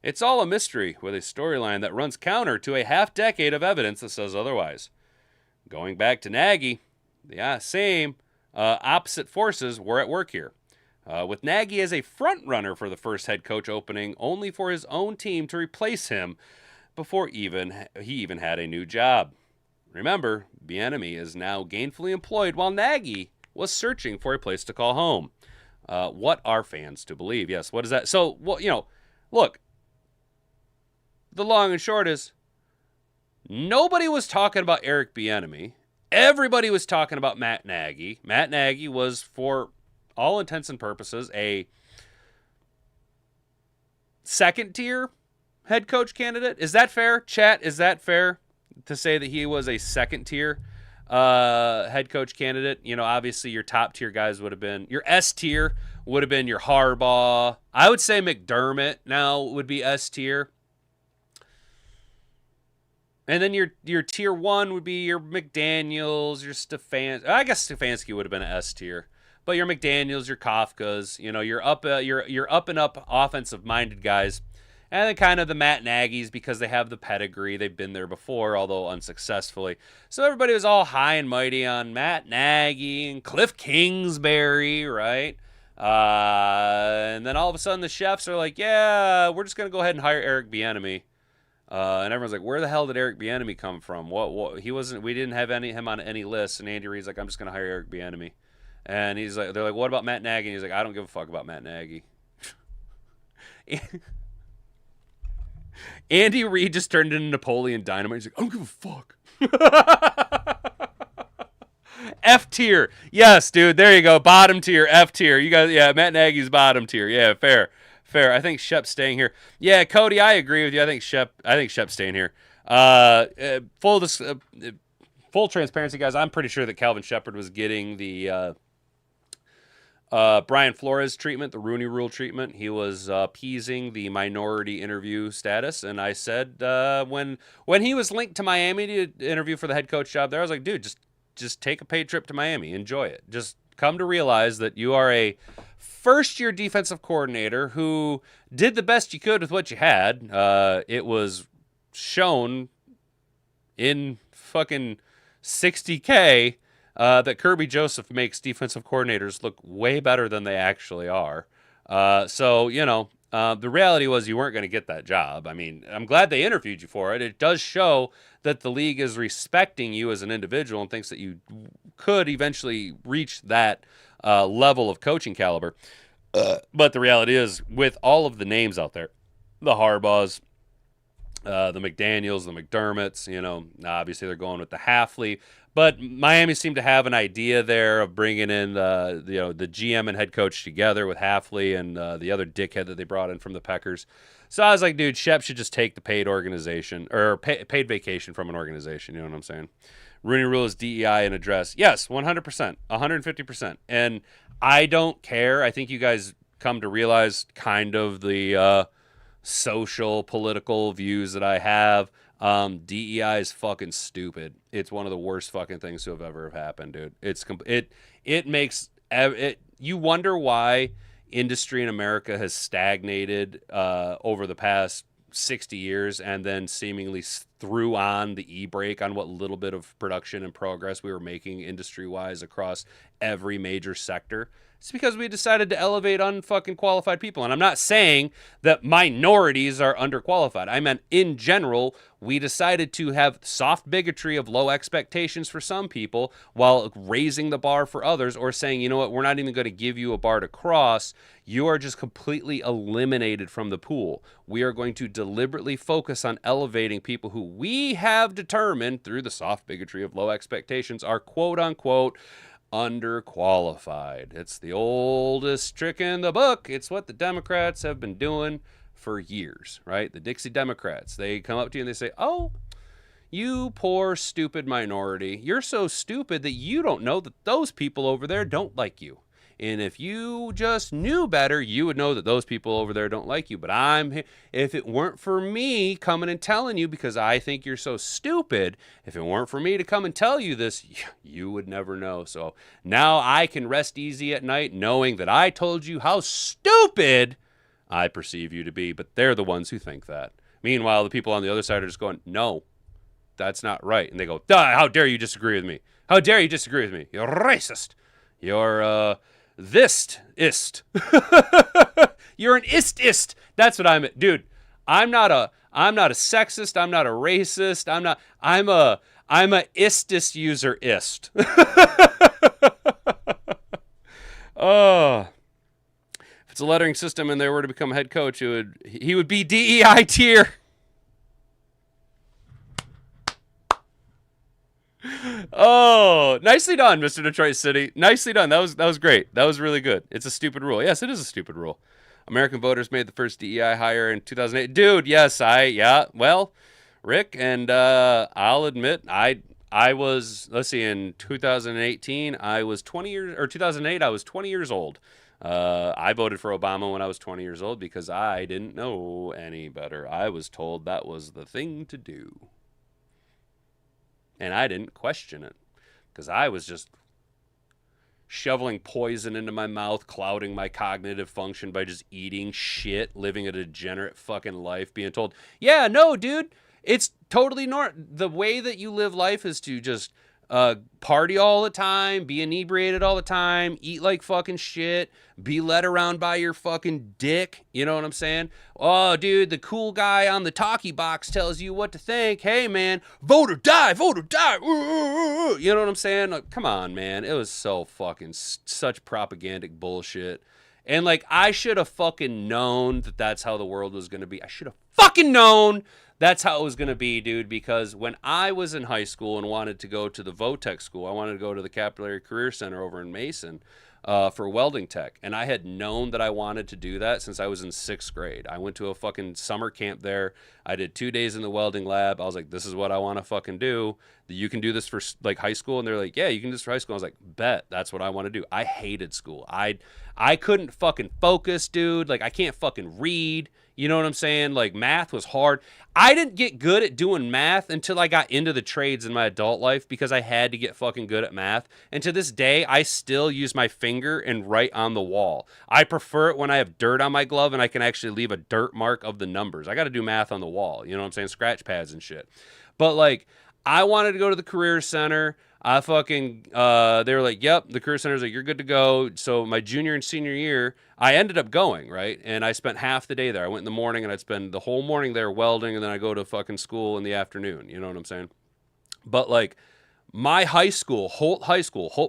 It's all a mystery with a storyline that runs counter to a half-decade of evidence that says otherwise. Going back to Nagy, the same opposite forces were at work here. With Nagy as a front-runner for the first head coach opening, only for his own team to replace him before he even had a new job. Remember, Bieniemy is now gainfully employed while Nagy was searching for a place to call home. What are fans to believe? Yes, what is that? So, look, the long and short is nobody was talking about Eric Bieniemy. Everybody was talking about Matt Nagy. Matt Nagy was, for all intents and purposes, a second-tier head coach candidate. Is that fair? Chat, is that fair to say that he was a second-tier head coach candidate? Obviously your top-tier guys would have been, your S-tier would have been your Harbaugh. I would say McDermott now would be S-tier. And then your tier 1 would be your McDaniels, your Stefanski. I guess Stefanski would have been an S-tier. But your McDaniels, your Kafkas, your up and up offensive minded guys, and then kind of the Matt Nagys because they have the pedigree, they've been there before, although unsuccessfully. So everybody was all high and mighty on Matt Nagy and Cliff Kingsbury, right? And then all of a sudden the chefs are like, yeah, we're just going to go ahead and hire Eric Bieniemy. And everyone's like, where the hell did Eric Bieniemy come from? What he wasn't, we didn't have him on any list. And Andy Reid's like, I'm just going to hire Eric Bieniemy. And he's like, they're like, what about Matt Nagy? And he's like, I don't give a fuck about Matt Nagy. Andy Reid just turned into Napoleon Dynamite. He's like, I don't give a fuck. F tier. Yes, dude. There you go. Bottom tier. F tier. You guys, yeah, Matt Nagy's bottom tier. Yeah, fair. I think Shep's staying here. Yeah, Cody, I agree with you. I think Shep's staying here. Full transparency, guys. I'm pretty sure that Calvin Shepard was getting the Brian Flores treatment, the Rooney Rule treatment. He was appeasing the minority interview status, and I said when he was linked to Miami to interview for the head coach job there, I was like, dude, just take a paid trip to Miami, enjoy it. Just come to realize that you are a first-year defensive coordinator who did the best you could with what you had. It was shown in fucking 60K. That Kirby Joseph makes defensive coordinators look way better than they actually are. So, the reality was you weren't going to get that job. I mean, I'm glad they interviewed you for it. It does show that the league is respecting you as an individual and thinks that you could eventually reach that level of coaching caliber. But the reality is, with all of the names out there, the Harbaughs, the McDaniels, the McDermotts, obviously they're going with the Halfley. But Miami seemed to have an idea there of bringing in the GM and head coach together with Halfley and the other dickhead that they brought in from the Packers. So I was like, dude, Shep should just take the paid organization or paid vacation from an organization. You know what I'm saying? Rooney Rule is DEI and address. Yes, 100%, 150%. And I don't care. I think you guys come to realize kind of the social, political views that I have. DEI is fucking stupid. It's one of the worst fucking things to have ever happened, dude. It makes it. You wonder why industry in America has stagnated over the past 60 years, and then seemingly threw on the e-brake on what little bit of production and progress we were making industry-wise across every major sector. It's because we decided to elevate unfucking qualified people. And I'm not saying that minorities are underqualified. I meant in general, we decided to have soft bigotry of low expectations for some people while raising the bar for others, or saying, you know what, we're not even going to give you a bar to cross. You are just completely eliminated from the pool. We are going to deliberately focus on elevating people who we have determined through the soft bigotry of low expectations are quote unquote underqualified. It's the oldest trick in the book. It's what the Democrats have been doing for years, right? The Dixie Democrats. They come up to you and they say, oh, you poor, stupid minority. You're so stupid that you don't know that those people over there don't like you. And if you just knew better, you would know that those people over there don't like you. But if it weren't for me coming and telling you because I think you're so stupid, if it weren't for me to come and tell you this, you would never know. So now I can rest easy at night knowing that I told you how stupid I perceive you to be. But they're the ones who think that. Meanwhile, the people on the other side are just going, no, that's not right. And they go, how dare you disagree with me? How dare you disagree with me? You're racist. You're, ist. You're an ist. That's what I'm, dude. I'm not a sexist. I'm not a racist. I'm a istis user ist. Oh, if it's a lettering system and they were to become head coach, he would be DEI tier. Oh, nicely done, Mr. Detroit City. Nicely done. That was great. That was really good. It's a stupid rule. Yes, it is a stupid rule. American voters made the first DEI hire in 2008. Dude, yes, well, Rick, and I'll admit, I was, let's see, in 2018, I was 20 years, or 2008, I was 20 years old. I voted for Obama when I was 20 years old because I didn't know any better. I was told that was the thing to do. And I didn't question it because I was just shoveling poison into my mouth, clouding my cognitive function by just eating shit, living a degenerate fucking life, being told, yeah, no, dude, it's totally the way that you live life is to just party all the time, be inebriated all the time, eat like fucking shit, be led around by your fucking dick. You know what I'm saying? Oh, dude, the cool guy on the talkie box tells you what to think. Hey, man, vote or die, vote or die. You know what I'm saying? Like, come on, man. It was so fucking such propagandic bullshit. And, like, I should have fucking known that that's how the world was going to be. I should have fucking known that's how it was going to be, dude, because when I was in high school and wanted to go to the VOTEC school, I wanted to go to the Capillary Career Center over in Mason for welding tech. And I had known that I wanted to do that since I was in 6th grade. I went to a fucking summer camp there. I did 2 days in the welding lab. I was like, this is what I want to fucking do. You can do this for like high school. And they're like, yeah, you can do this for high school. I was like, bet, that's what I want to do. I hated school. I couldn't fucking focus, dude. Like, I can't fucking read. You know what I'm saying? Like, math was hard. I didn't get good at doing math until I got into the trades in my adult life because I had to get fucking good at math. And to this day, I still use my finger and write on the wall. I prefer it when I have dirt on my glove and I can actually leave a dirt mark of the numbers. I got to do math on the wall. You know what I'm saying? Scratch pads and shit. But, like, I wanted to go to the career center. I fucking, they were like, yep, the career center's like, you're good to go. So my junior and senior year, I ended up going, right? And I spent half the day there. I went in the morning and I'd spend the whole morning there welding, and then I go to fucking school in the afternoon. You know what I'm saying? But, like, my high school, Holt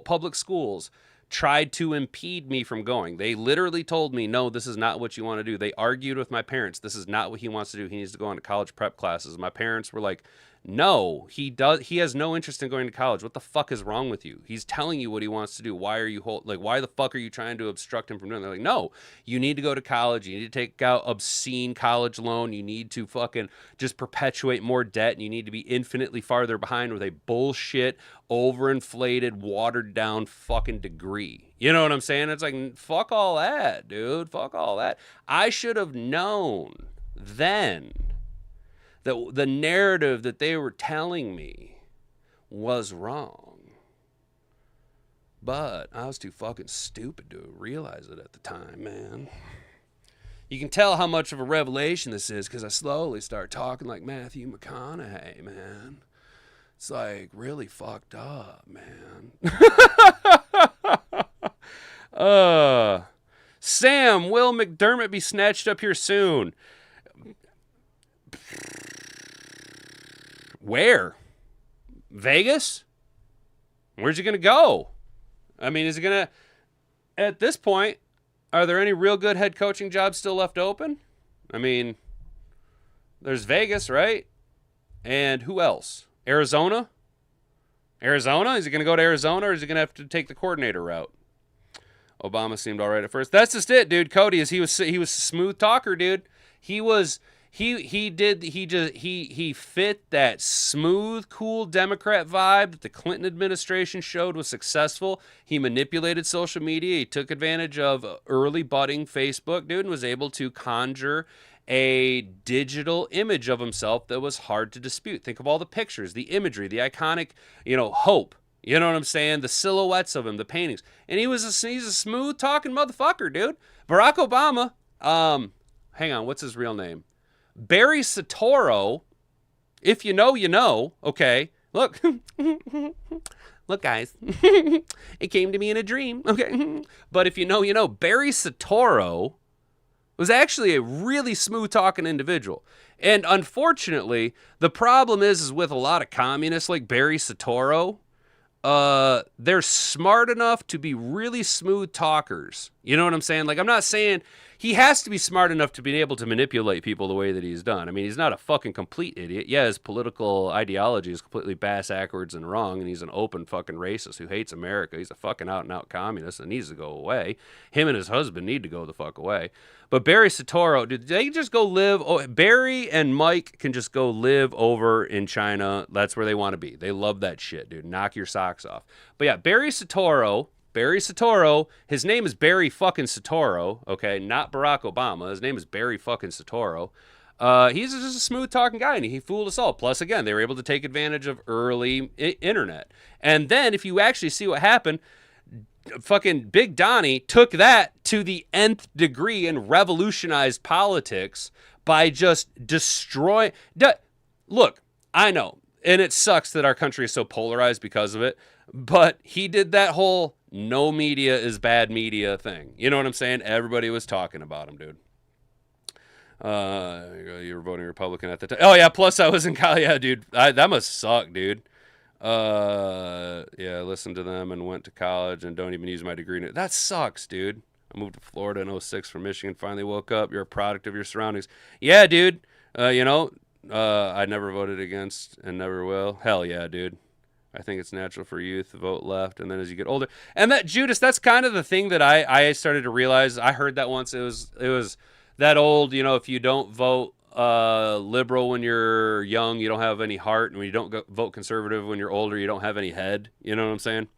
Public Schools, tried to impede me from going. They literally told me, no, this is not what you want to do. They argued with my parents. This is not what he wants to do. He needs to go into college prep classes. My parents were like, no, he has no interest in going to college. What the fuck is wrong with you? He's telling you what he wants to do. Why are you why the fuck are you trying to obstruct him from doing it? They're like, no, you need to go to college. You need to take out obscene college loan. You need to fucking just perpetuate more debt, and you need to be infinitely farther behind with a bullshit, overinflated, watered down fucking degree. You know what I'm saying? It's like, fuck all that, dude. Fuck all that. I should have known then that the narrative that they were telling me was wrong. But I was too fucking stupid to realize it at the time, man. You can tell how much of a revelation this is because I slowly start talking like Matthew McConaughey, man. It's like really fucked up, man. Sam, will McDermott be snatched up here soon? Where? Vegas? Where's he going to go? I mean, is he going to... At this point, are there any real good head coaching jobs still left open? I mean, there's Vegas, right? And who else? Arizona? Arizona? Is he going to go to Arizona, or is he going to have to take the coordinator route? Obama seemed all right at first. That's just it, dude. Cody, he was a smooth talker, dude. He fit that smooth, cool Democrat vibe that the Clinton administration showed was successful. He manipulated social media. He took advantage of early budding Facebook, dude, and was able to conjure a digital image of himself that was hard to dispute. Think of all the pictures, the imagery, the iconic, hope. You know what I'm saying? The silhouettes of him, the paintings. And he's a smooth talking motherfucker, dude. Barack Obama, hang on, what's his real name? Barry Soetoro, if you know, you know, okay? Look, look, guys, it came to me in a dream, okay? But if you know, you know, Barry Soetoro was actually a really smooth-talking individual. And unfortunately, the problem is with a lot of communists like Barry Soetoro, they're smart enough to be really smooth talkers. You know what I'm saying? Like, I'm not saying he has to be smart enough to be able to manipulate people the way that he's done. I mean, he's not a fucking complete idiot. Yeah, his political ideology is completely bass-backwards and wrong, and he's an open fucking racist who hates America. He's a fucking out-and-out communist and needs to go away. Him and his husband need to go the fuck away. But Barry Soetoro, did they just go live? Oh, Barry and Mike can just go live over in China. That's where they want to be. They love that shit, dude. Knock your socks off. But yeah, Barry Soetoro, his name is Barry fucking Soetoro, okay? Not Barack Obama. His name is Barry fucking Soetoro. He's just a smooth-talking guy, and he fooled us all. Plus, again, they were able to take advantage of early internet. And then, if you actually see what happened, fucking Big Donnie took that to the nth degree and revolutionized politics by just destroying... Look, I know. and it sucks that our country is so polarized because of it, but he did that whole no media is bad media thing. You know what I'm saying? Everybody was talking about him, dude. You were voting Republican at the time. Oh, yeah, plus I was in college. Yeah, dude, that must suck, dude. Yeah, I listened to them and went to college and don't even use my degree. That sucks, dude. I moved to Florida in 06 from Michigan, finally woke up. You're a product of your surroundings. Yeah, dude. I never voted against and never will. Hell yeah, dude. I think it's natural for youth to vote left, and then as you get older. And that, Judas, that's kind of the thing that I started to realize. I heard that once. It was that old, if you don't vote liberal when you're young, you don't have any heart, and when you don't vote conservative when you're older, you don't have any head. You know what I'm saying?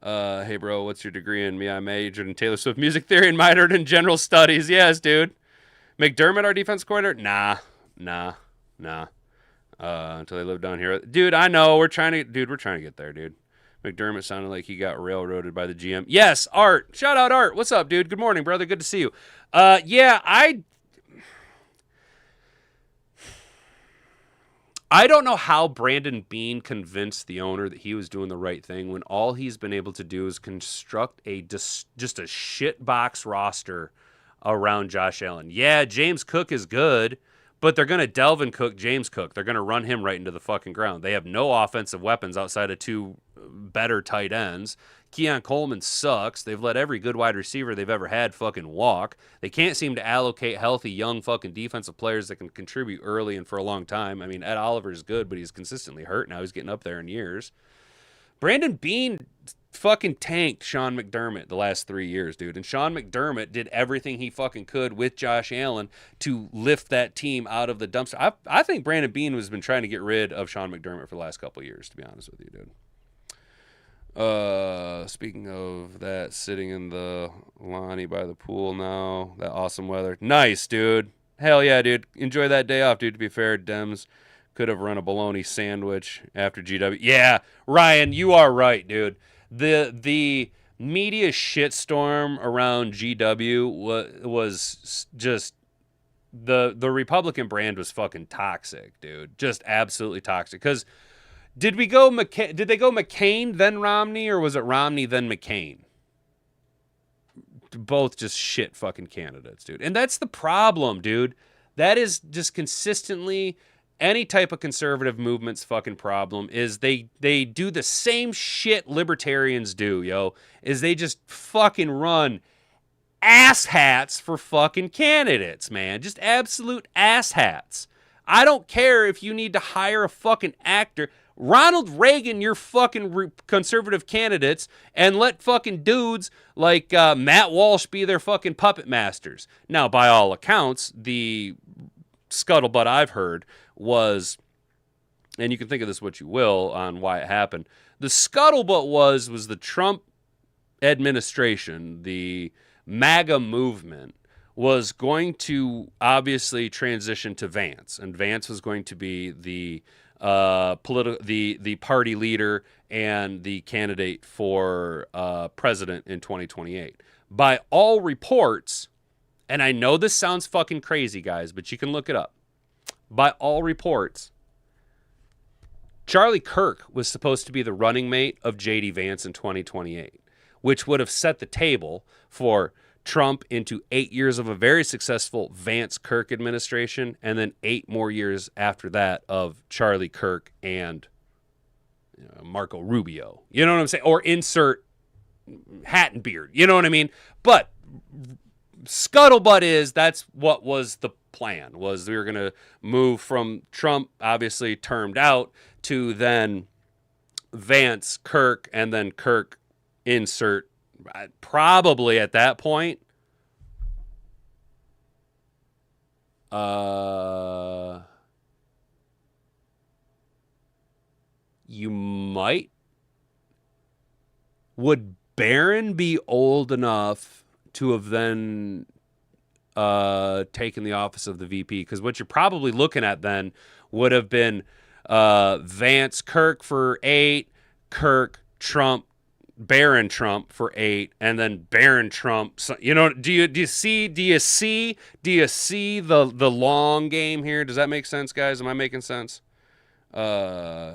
Hey, bro, what's your degree in? Me, I majored in Taylor Swift music theory and minored in general studies. Yes, dude. McDermott, our defense coordinator? Nah. Until they live down here. Dude, I know. We're trying to get there, dude. McDermott sounded like he got railroaded by the GM. Yes, Art. Shout out, Art. What's up, dude? Good morning, brother. Good to see you. Yeah, I don't know how Brandon Beane convinced the owner that he was doing the right thing when all he's been able to do is construct just a shit box roster around Josh Allen. Yeah, James Cook is good, but they're going to Delvin Cook, James Cook. They're going to run him right into the fucking ground. They have no offensive weapons outside of two better tight ends. Keon Coleman sucks. They've let every good wide receiver they've ever had fucking walk. They can't seem to allocate healthy, young fucking defensive players that can contribute early and for a long time. I mean, Ed Oliver is good, but he's consistently hurt now. He's getting up there in years. Brandon Beane fucking tanked Sean McDermott the last 3 years, dude. And Sean McDermott did everything he fucking could with Josh Allen to lift that team out of the dumpster. I think Brandon Beane has been trying to get rid of Sean McDermott for the last couple of years, to be honest with you, dude. Speaking of that, sitting in the Lonnie by the pool now, that awesome weather. Nice, dude. Hell yeah, dude. Enjoy that day off, dude. To be fair, Dems could have run a bologna sandwich after GW. Yeah, Ryan, you are right, dude. The media shitstorm around GW was just the Republican brand was fucking toxic, dude. Just absolutely toxic. Because did they go McCain then Romney, or was it Romney then McCain? Both just shit fucking candidates, dude. And that's the problem, dude. That is just consistently any type of conservative movement's fucking problem is they do the same shit libertarians do, yo. Is they just fucking run asshats for fucking candidates, man. Just absolute asshats. I don't care if you need to hire a fucking actor. Ronald Reagan, your fucking conservative candidates, and let fucking dudes like Matt Walsh be their fucking puppet masters. Now, by all accounts, the scuttlebutt I've heard was, and you can think of this what you will on why it happened. The scuttlebutt was the Trump administration, the MAGA movement, was going to obviously transition to Vance, and Vance was going to be the party leader and the candidate for president in 2028. By all reports, and I know this sounds fucking crazy, guys, but you can look it up. By all reports, Charlie Kirk was supposed to be the running mate of J.D. Vance in 2028, which would have set the table for Trump into 8 years of a very successful Vance-Kirk administration, and then 8 more years after that of Charlie Kirk and Marco Rubio. You know what I'm saying? Or insert hat and beard. You know what I mean? But scuttlebutt is that's what was the plan, was we were going to move from Trump, obviously termed out, to then Vance, Kirk, and then Kirk insert probably at that point you might would Barron be old enough to have then taken the office of the VP? Because what you're probably looking at then would have been Vance, Kirk for 8, Kirk, Trump, Barron, Trump for 8, and then Barron, Trump. You know, do you see the long game here? Does that make sense, guys? Am I making sense? Uh,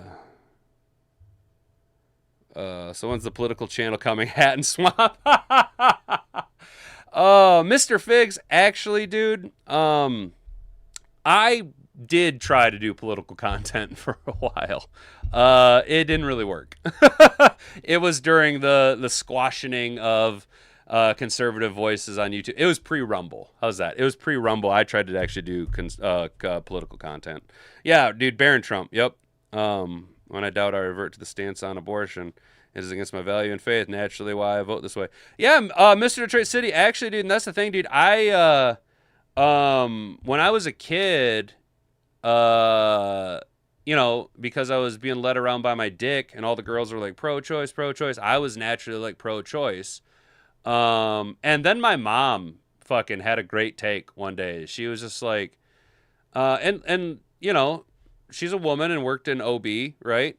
so when's the political channel coming? Hat and Swamp. Mr. Figs, actually, dude, I did try to do political content for a while. It didn't really work. It was during the squashing of conservative voices on YouTube. It was pre-Rumble. How's that? It was pre-Rumble. I tried to actually do political content. Yeah, dude, Barron Trump. Yep. When I doubt I revert to the stance on abortion. It is against my value and faith. Naturally, why I vote this way. Yeah, Mr. Detroit City. Actually, dude, and that's the thing, dude. I when I was a kid, because I was being led around by my dick, and all the girls were like pro-choice, pro-choice. I was naturally like pro-choice. And then my mom fucking had a great take one day. She was just like, and she's a woman and worked in OB, right?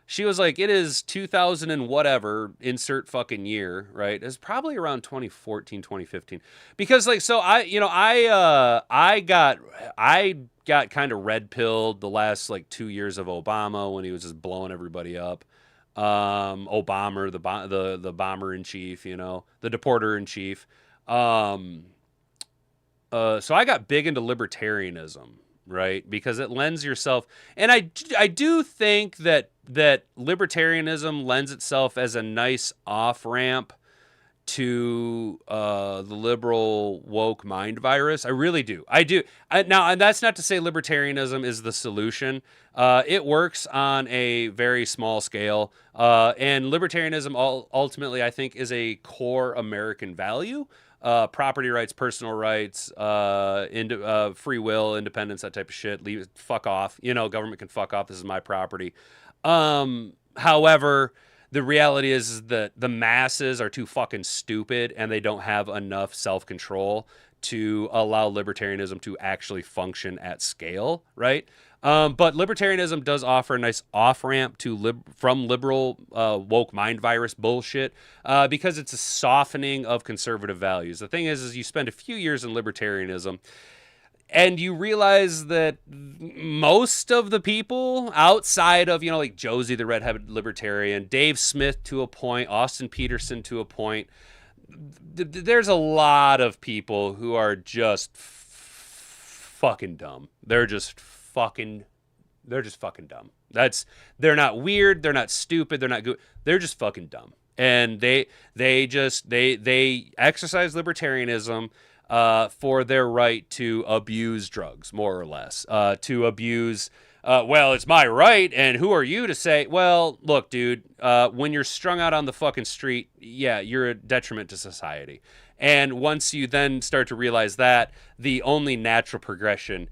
She was like, it is 2000 and whatever, insert fucking year, right? It's probably around 2014, 2015. Because like, so I got kind of red pilled the last like 2 years of Obama when he was just blowing everybody up. Obama, the bomber in chief, the deporter in chief. So I got big into libertarianism, right? Because it lends yourself, and I do think that libertarianism lends itself as a nice off-ramp to the liberal woke mind virus. I really do. Now, and that's not to say libertarianism is the solution. It works on a very small scale. And libertarianism ultimately, I think, is a core American value. Property rights, personal rights, free will, independence, that type of shit. Fuck off. Government can fuck off. This is my property. However, the reality is that the masses are too fucking stupid and they don't have enough self-control to allow libertarianism to actually function at scale, right? But libertarianism does offer a nice off-ramp from liberal woke mind virus bullshit because it's a softening of conservative values. The thing is you spend a few years in libertarianism and you realize that most of the people outside of, like Josie the redheaded libertarian, Dave Smith to a point, Austin Peterson to a point, there's a lot of people who are just fucking dumb. They're just fucking dumb. They're not weird, they're not stupid, they're not good. They're just fucking dumb. And they exercise libertarianism for their right to abuse drugs, more or less. To abuse, it's my right, and who are you to say, well, look, dude, when you're strung out on the fucking street, yeah, you're a detriment to society. And once you then start to realize that, the only natural progression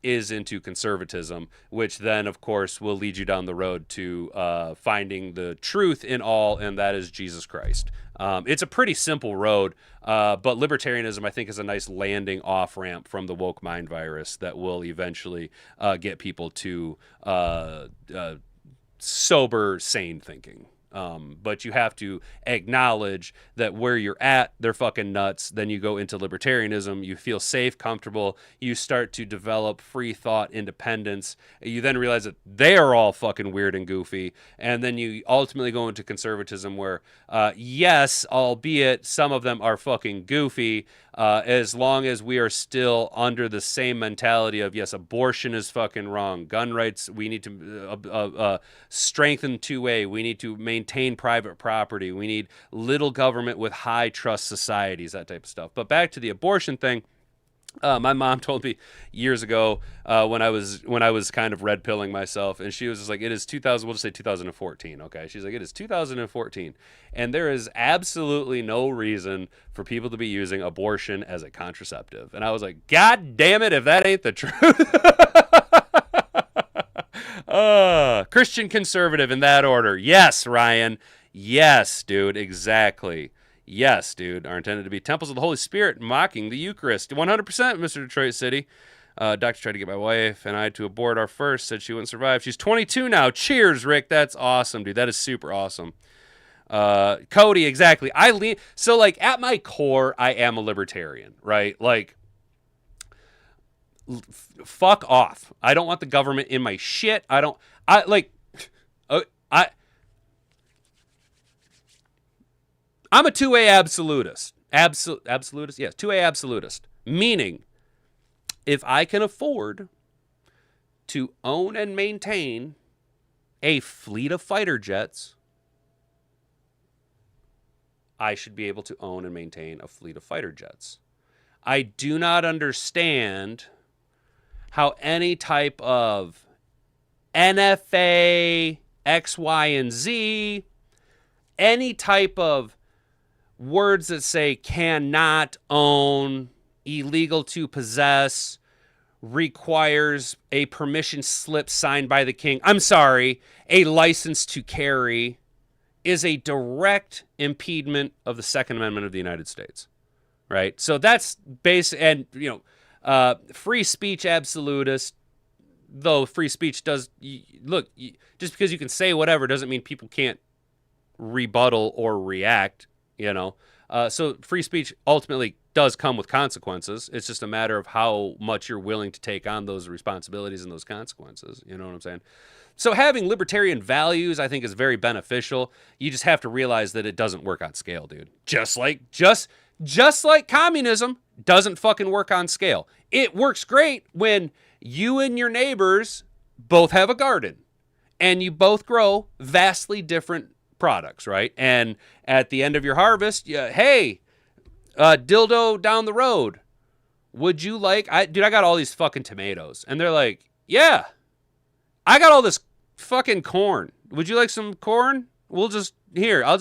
is into conservatism, which then, of course, will lead you down the road to finding the truth in all, and that is Jesus Christ. It's a pretty simple road, but libertarianism, I think, is a nice landing off-ramp from the woke mind virus that will eventually get people to sober, sane thinking. But you have to acknowledge that where you're at, they're fucking nuts. Then you go into libertarianism. You feel safe, comfortable. You start to develop free thought, independence. You then realize that they are all fucking weird and goofy. And then you ultimately go into conservatism where, yes, albeit some of them are fucking goofy, as long as we are still under the same mentality of, yes, abortion is fucking wrong. Gun rights, we need to strengthen 2A. We need to maintain private property. We need little government with high trust societies, that type of stuff. But back to the abortion thing. My mom told me years ago when I was kind of red pilling myself, and she was just like, it is 2000. We'll just say 2014. Okay, she's like, it is 2014, and there is absolutely no reason for people to be using abortion as a contraceptive. And I was like, God damn it, if that ain't the truth. Christian conservative in that order. Yes, Ryan. Yes, dude. Exactly. Yes, dude, are intended to be temples of the Holy Spirit, mocking the Eucharist. 100%, Mr. Detroit City. Doctor tried to get my wife and I to abort our first, said she wouldn't survive. She's 22 now. Cheers, Rick. That's awesome, dude. That is super awesome. Cody, exactly. So, like, at my core, I am a libertarian, right? Like, fuck off. I don't want the government in my shit. I'm a two-way absolutist. Absolutist? Yes, two-way absolutist. Meaning, if I can afford to own and maintain a fleet of fighter jets, I should be able to own and maintain a fleet of fighter jets. I do not understand how any type of NFA, X, Y, and Z, any type of words that say cannot own, illegal to possess, requires a permission slip signed by the king. I'm sorry, a license to carry is a direct impediment of the Second Amendment of the United States, right? So that's basic, and free speech absolutist. Though free speech does look, just because you can say whatever doesn't mean people can't rebuttal or react. So free speech ultimately does come with consequences. It's just a matter of how much you're willing to take on those responsibilities and those consequences. You know what I'm saying? So having libertarian values, I think, is very beneficial. You just have to realize that it doesn't work on scale, dude. Just like communism doesn't fucking work on scale. It works great when you and your neighbors both have a garden and you both grow vastly different products, right? And at the end of your harvest, hey, dildo down the road, would you like, I got all these fucking tomatoes. And they're like, yeah, I got all this fucking corn. Would you like some corn? I'll just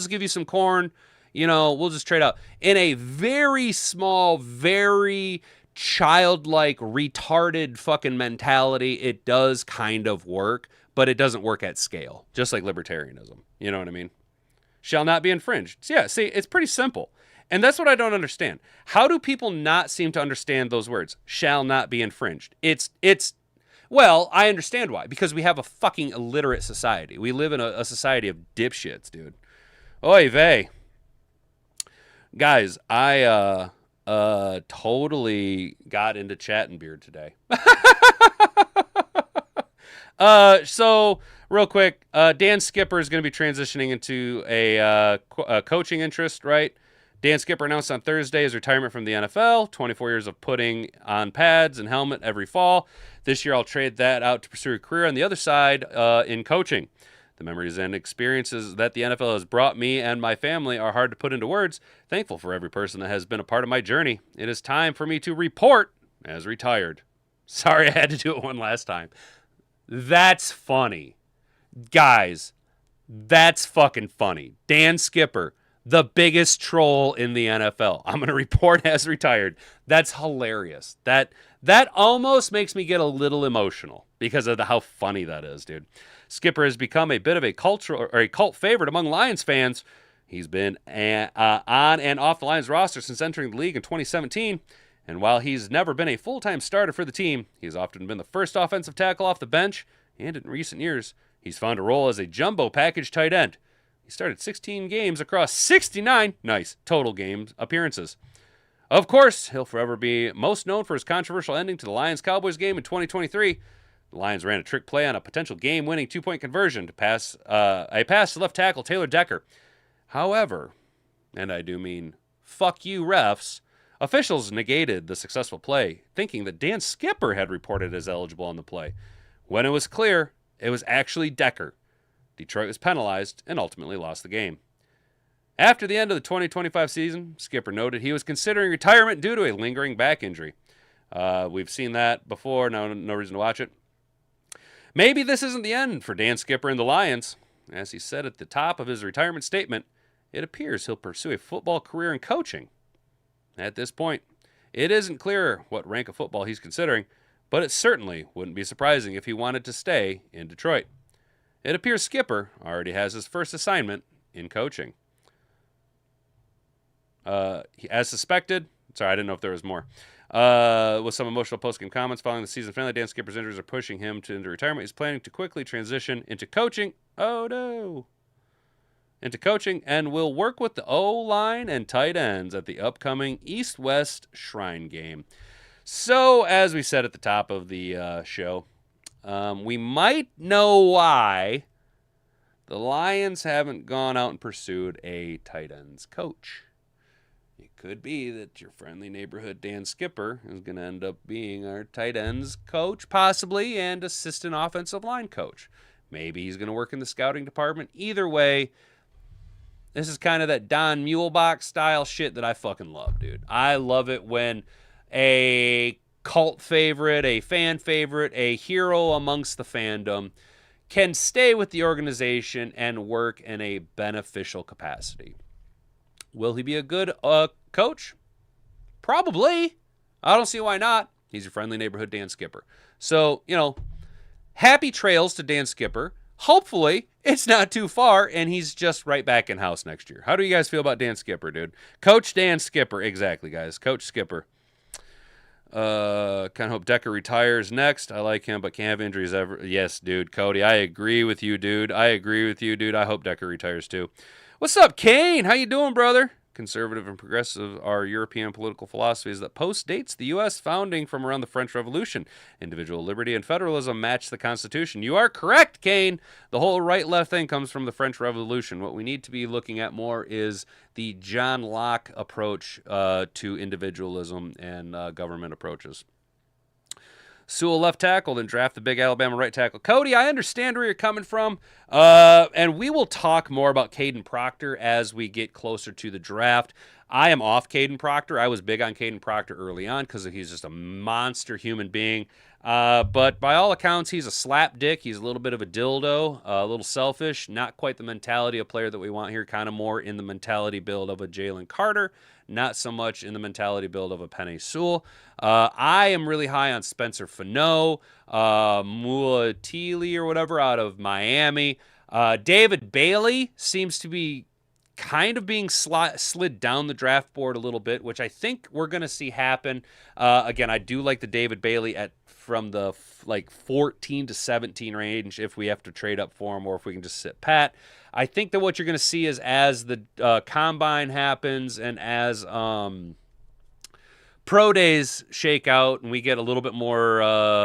give you some corn. We'll just trade out. In a very small, very childlike, retarded fucking mentality, it does kind of work, but it doesn't work at scale, just like libertarianism. You know what I mean? Shall not be infringed. So yeah, see, it's pretty simple. And that's what I don't understand. How do people not seem to understand those words? Shall not be infringed. Well, I understand why. Because we have a fucking illiterate society. We live in a society of dipshits, dude. Oy vey. Guys, I totally got into chatting beard today. So real quick, Dan Skipper is going to be transitioning into a coaching interest, right? Dan Skipper announced on Thursday his retirement from the NFL, 24 years of putting on pads and helmet every fall. This year I'll trade that out to pursue a career on the other side in coaching. The memories and experiences that the NFL has brought me and my family are hard to put into words. Thankful for every person that has been a part of my journey. It is time for me to report as retired. Sorry I had to do it one last time. That's funny. Guys, that's fucking funny. Dan Skipper, the biggest troll in the NFL. I'm going to report as retired. That's hilarious. That almost makes me get a little emotional because of how funny that is, dude. Skipper has become a bit of a cult favorite among Lions fans. He's been on and off the Lions roster since entering the league in 2017. And while he's never been a full-time starter for the team, he's often been the first offensive tackle off the bench. And in recent years, he's found a role as a jumbo package tight end. He started 16 games across 69 total game appearances. Of course, he'll forever be most known for his controversial ending to the Lions-Cowboys game in 2023. The Lions ran a trick play on a potential game-winning two-point conversion to pass to left tackle Taylor Decker. However, and I do mean fuck you refs, officials negated the successful play, thinking that Dan Skipper had reported as eligible on the play. When it was clear, it was actually Decker. Detroit was penalized and ultimately lost the game. After the end of the 2025 season, Skipper noted he was considering retirement due to a lingering back injury. We've seen that before, no reason to watch it. Maybe this isn't the end for Dan Skipper and the Lions. As he said at the top of his retirement statement, it appears he'll pursue a football career in coaching. At this point, it isn't clear what rank of football he's considering, but it certainly wouldn't be surprising if he wanted to stay in Detroit. It appears Skipper already has his first assignment in coaching. As suspected, sorry, I didn't know if there was more. With some emotional post-game comments following the season finale, Dan Skipper's injuries are pushing him into retirement. He's planning to quickly transition into coaching. Oh, no. Into coaching, and will work with the O-line and tight ends at the upcoming East-West Shrine game. So, as we said at the top of the show, we might know why the Lions haven't gone out and pursued a tight ends coach. It could be that your friendly neighborhood Dan Skipper is going to end up being our tight ends coach, possibly, and assistant offensive line coach. Maybe he's going to work in the scouting department. Either way, this is kind of that Don Muehlbach style shit that I fucking love, dude. I love it when a cult favorite, a fan favorite, a hero amongst the fandom can stay with the organization and work in a beneficial capacity. Will he be a good coach? Probably. I don't see why not. He's your friendly neighborhood Dan Skipper. So, happy trails to Dan Skipper. Hopefully, it's not too far, and he's just right back in house next year. How do you guys feel about Dan Skipper, dude? Coach Dan Skipper. Exactly, guys. Coach Skipper. Kind of hope Decker retires next. I like him, but can't have injuries ever. Yes, dude. Cody, I agree with you, dude. I hope Decker retires, too. What's up, Kane? How you doing, brother? Conservative and progressive, our European political philosophy is that post-dates the U.S. founding from around the French Revolution. Individual liberty and federalism match the Constitution. You are correct, Kane. The whole right-left thing comes from the French Revolution. What we need to be looking at more is the John Locke approach to individualism and government approaches. Sewell left tackle, then draft the big Alabama right tackle. Cody, I understand where you're coming from, and we will talk more about Caden Proctor as we get closer to the draft. I am off Caden Proctor. I was big on Caden Proctor early on because he's just a monster human being. But by all accounts, he's a slap dick. He's a little bit of a dildo, a little selfish, not quite the mentality of player that we want here, kind of more in the mentality build of a Jalen Carter, not so much in the mentality build of a Penei Sewell. I am really high on Spencer Fano, Mulatili or whatever out of Miami. David Bailey seems to be kind of being slid down the draft board a little bit, which I think we're going to see happen. Again, I do like the David Bailey from the 14 to 17 range if we have to trade up for him or if we can just sit pat. I think that what you're going to see is as the combine happens and as pro days shake out and we get a little bit more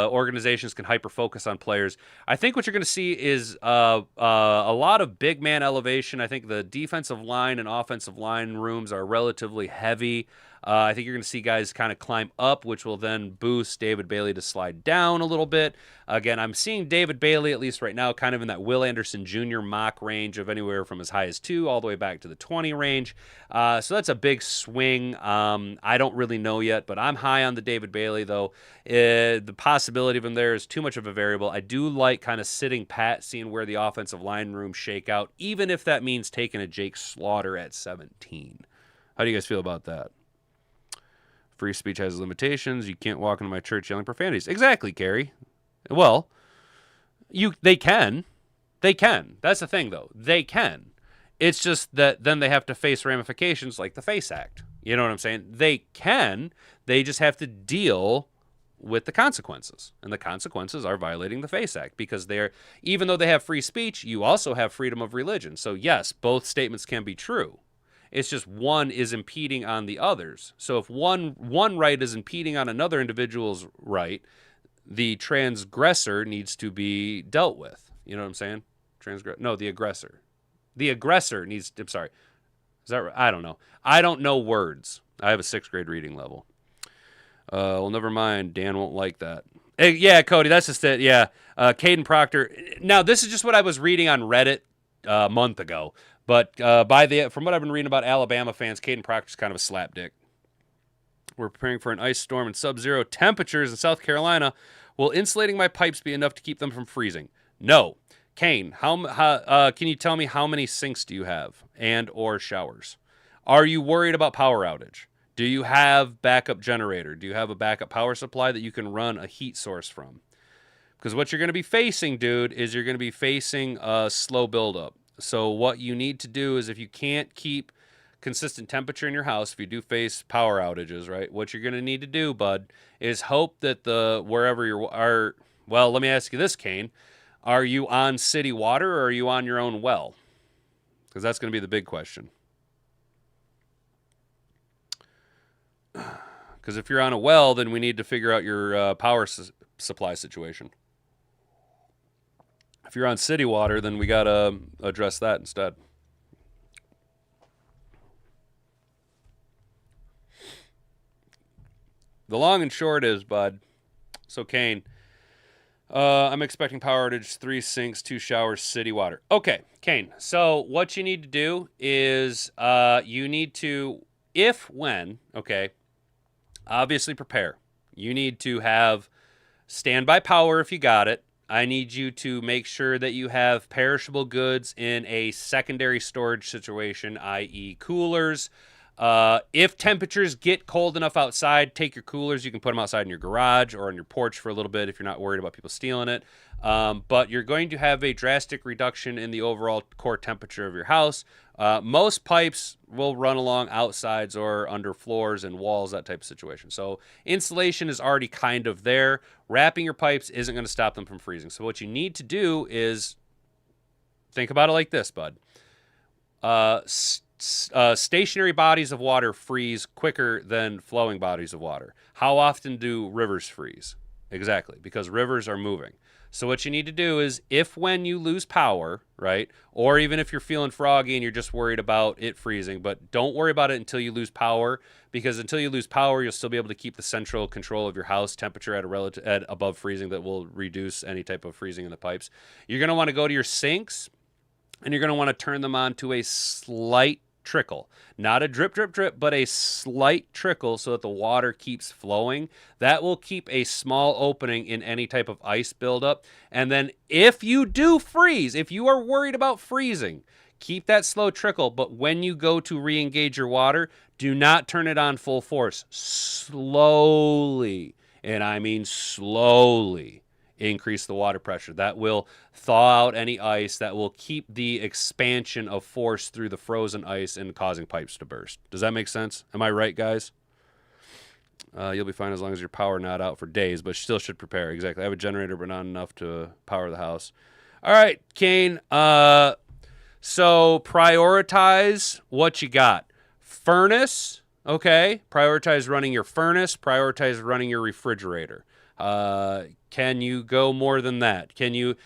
organizations can hyper-focus on players, I think what you're going to see is a lot of big man elevation. I think the defensive line and offensive line rooms are relatively heavy. I think you're going to see guys kind of climb up, which will then boost David Bailey to slide down a little bit. Again, I'm seeing David Bailey, at least right now, kind of in that Will Anderson Jr. mock range of anywhere from as high as 2 all the way back to the 20 range. So that's a big swing. I don't really know yet, but I'm high on the David Bailey, though. The possibility of him there is too much of a variable. I do like kind of sitting pat, seeing where the offensive line room shake out, even if that means taking a Jake Slaughter at 17. How do you guys feel about that? Free speech has limitations. You can't walk into my church yelling profanities. Exactly, Carrie. Well, they can. They can. That's the thing, though. They can. It's just that then they have to face ramifications like the FACE Act. You know what I'm saying? They can. They just have to deal with the consequences. And the consequences are violating the FACE Act because even though they have free speech, you also have freedom of religion. So, yes, both statements can be true. It's just one is impeding on the others. So if one right is impeding on another individual's right, the transgressor needs to be dealt with. You know what I'm saying? The aggressor. The aggressor needs to, I'm sorry. Is that right? I don't know. I don't know words. I have a 6th grade reading level. Well, never mind. Dan won't like that. Hey, yeah, Cody, that's just it. Yeah. Caden Proctor. Now, this is just what I was reading on Reddit a month ago. But from what I've been reading about Alabama fans, Caden Proctor's kind of a slapdick. We're preparing for an ice storm and sub-zero temperatures in South Carolina. Will insulating my pipes be enough to keep them from freezing? No. Kane, can you tell me how many sinks do you have and or showers? Are you worried about power outage? Do you have backup generator? Do you have a backup power supply that you can run a heat source from? Because what you're going to be facing, dude, is you're going to be facing a slow buildup. So what you need to do is if you can't keep consistent temperature in your house, if you do face power outages, right, what you're going to need to do, bud, is hope that wherever you are, well, let me ask you this, Kane. Are you on city water or are you on your own well? Because that's going to be the big question. Because if you're on a well, then we need to figure out your power supply situation. If you're on city water, then we got to address that instead. The long and short is, bud, so Kane, I'm expecting power outage, 3 sinks, 2 showers, city water. Okay, Kane, so what you need to do is you need to, okay, obviously prepare. You need to have standby power if you got it. I need you to make sure that you have perishable goods in a secondary storage situation, i.e. coolers. If temperatures get cold enough outside, take your coolers. You can put them outside in your garage or on your porch for a little bit if you're not worried about people stealing it. But you're going to have a drastic reduction in the overall core temperature of your house. Most pipes will run along outsides or under floors and walls, that type of situation. So insulation is already kind of there. Wrapping your pipes isn't going to stop them from freezing. So what you need to do is think about it like this, bud. Stationary bodies of water freeze quicker than flowing bodies of water. How often do rivers freeze? Exactly, because rivers are moving. So what you need to do is when you lose power, right, or even if you're feeling froggy and you're just worried about it freezing, but don't worry about it until you lose power, because until you lose power, you'll still be able to keep the central control of your house temperature at above freezing that will reduce any type of freezing in the pipes. You're going to want to go to your sinks, and you're going to want to turn them on to a slight trickle. Not a drip, drip, drip, but a slight trickle so that the water keeps flowing. That will keep a small opening in any type of ice buildup. And then if you do freeze, if you are worried about freezing, keep that slow trickle. But when you go to re-engage your water, do not turn it on full force. Slowly, and I mean slowly, increase the water pressure. That will thaw out any ice. That will keep the expansion of force through the frozen ice and causing pipes to burst. Does that make sense? Am I right, guys? You'll be fine as long as your power not out for days, but still should prepare. Exactly. I have a generator, but not enough to power the house. All right, Kane. So prioritize what you got. Furnace, okay? Prioritize running your furnace. Prioritize running your refrigerator. Can you go more than that? Can you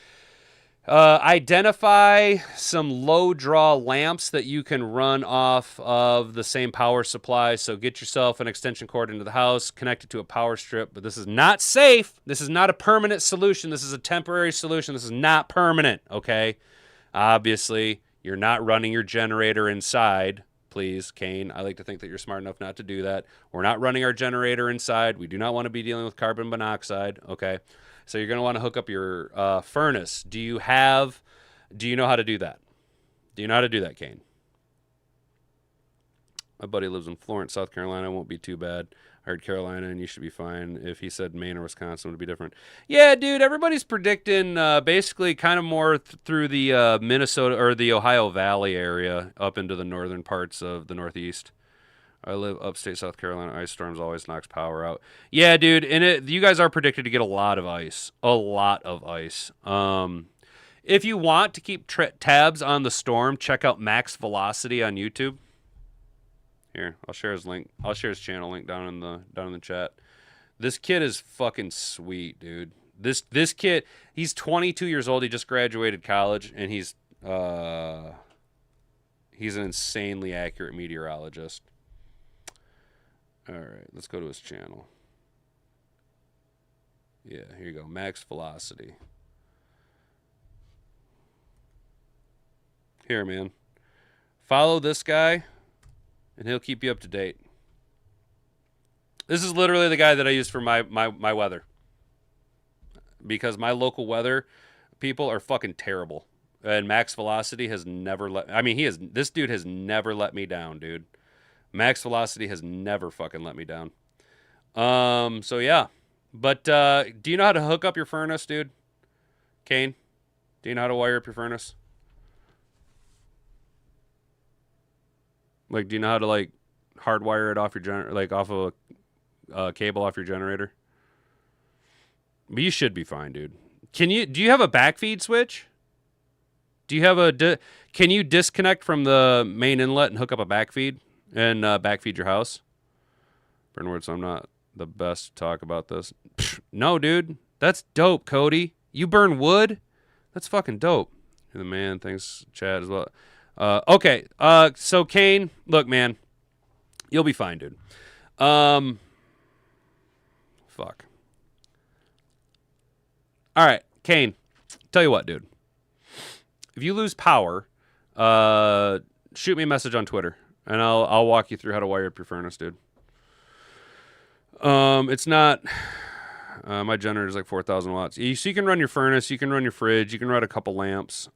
identify some low draw lamps that you can run off of the same power supply? So get yourself an extension cord into the house, connect it to a power strip, but this is not safe. This is not a permanent solution. This is a temporary solution. This is not permanent, okay? Obviously, you're not running your generator inside. Please, Kane, I like to think that you're smart enough not to do that. We're not running our generator inside. We do not want to be dealing with carbon monoxide, okay? So you're going to want to hook up your furnace. Do you know how to do that? Do you know how to do that, Kane? My buddy lives in Florence, South Carolina. It won't be too bad. I heard Carolina, and you should be fine. If he said Maine or Wisconsin, it would be different. Yeah, dude, everybody's predicting basically kind of more through the Minnesota or the Ohio Valley area up into the northern parts of the Northeast. I live upstate South Carolina. Ice storms always knocks power out. Yeah, dude, and you guys are predicted to get a lot of ice. A lot of ice. If you want to keep tabs on the storm, check out Max Velocity on YouTube. Here, I'll share his link. I'll share his channel link down in the chat. This kid is fucking sweet, dude. This kid, he's 22 years old. He just graduated college, and he's an insanely accurate meteorologist. All right, let's go to his channel. Yeah, here you go. Max Velocity. Here, man. Follow this guy, and he'll keep you up to date. This is literally the guy that I use for my weather. Because my local weather people are fucking terrible. And Max Velocity has never this dude has never let me down, dude. Max Velocity has never fucking let me down. So yeah. But do you know how to hook up your furnace, dude? Kane? Do you know how to wire up your furnace? Like, do you know how to, like, hardwire it off your off of a cable off your generator? But you should be fine, dude. Do you have a backfeed switch? Do you have can you disconnect from the main inlet and hook up a backfeed and backfeed your house? Bernwards, I'm not the best to talk about this. No, dude. That's dope, Cody. You burn wood? That's fucking dope. You're the man. Thanks, Chad, as well. Okay. So, Kane, look, man. You'll be fine, dude. Fuck. All right, Kane. Tell you what, dude. If you lose power, shoot me a message on Twitter, and I'll walk you through how to wire up your furnace, dude. It's not. My generator is like 4,000 watts. So you can run your furnace, you can run your fridge, you can run a couple lamps.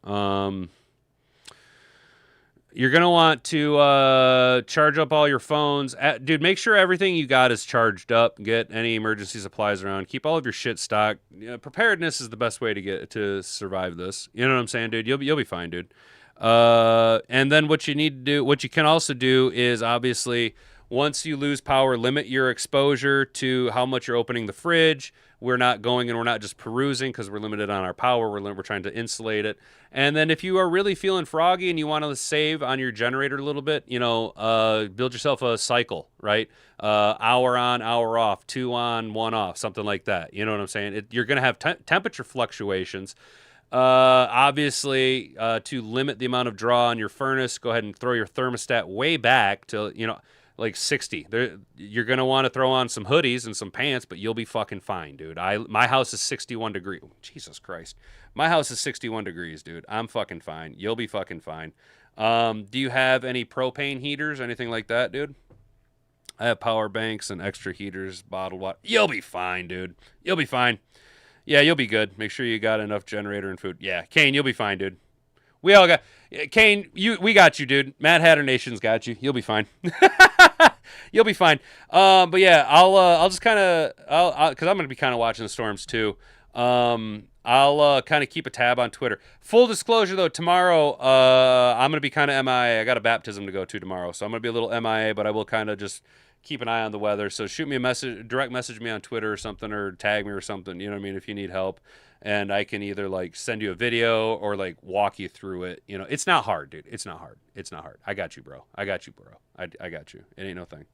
You're going to want to charge up all your phones. Dude, make sure everything you got is charged up. Get any emergency supplies around. Keep all of your shit stocked. Preparedness is the best way to survive this. You know what I'm saying, dude? You'll be fine, dude. And then what you need to do, what you can also do is obviously once you lose power, limit your exposure to how much you're opening the fridge. We're not going and we're not just perusing because we're limited on our power. We're trying to insulate it. And then if you are really feeling froggy and you want to save on your generator a little bit, build yourself a cycle, right? Hour on, hour off, 2 on, 1 off, something like that. You know what I'm saying? You're going to have temperature fluctuations. Obviously, to limit the amount of draw on your furnace, go ahead and throw your thermostat way back to, like 60. You're going to want to throw on some hoodies and some pants, but you'll be fucking fine, dude. My house is 61 degrees. Jesus Christ. My house is 61 degrees, dude. I'm fucking fine. You'll be fucking fine. Do you have any propane heaters, anything like that, dude? I have power banks and extra heaters, bottled water. You'll be fine, dude. You'll be fine. Yeah, you'll be good. Make sure you got enough generator and food. Yeah, Kane, you'll be fine, dude. We all got Kane. We got you, dude. Mad Hatter Nation's got you. You'll be fine. You'll be fine. But yeah, I'll just kind of, because I'm gonna be kind of watching the storms too. I'll kind of keep a tab on Twitter. Full disclosure though, tomorrow I'm gonna be kind of MIA. I got a baptism to go to tomorrow, so I'm gonna be a little MIA. But I will kind of just keep an eye on the weather. So shoot me a message, direct message me on Twitter or something, or tag me or something. You know what I mean? If you need help. And I can either like send you a video or like walk you through it. It's not hard, dude. It's not hard. It's not hard. I got you, bro. I got you. It ain't no thing.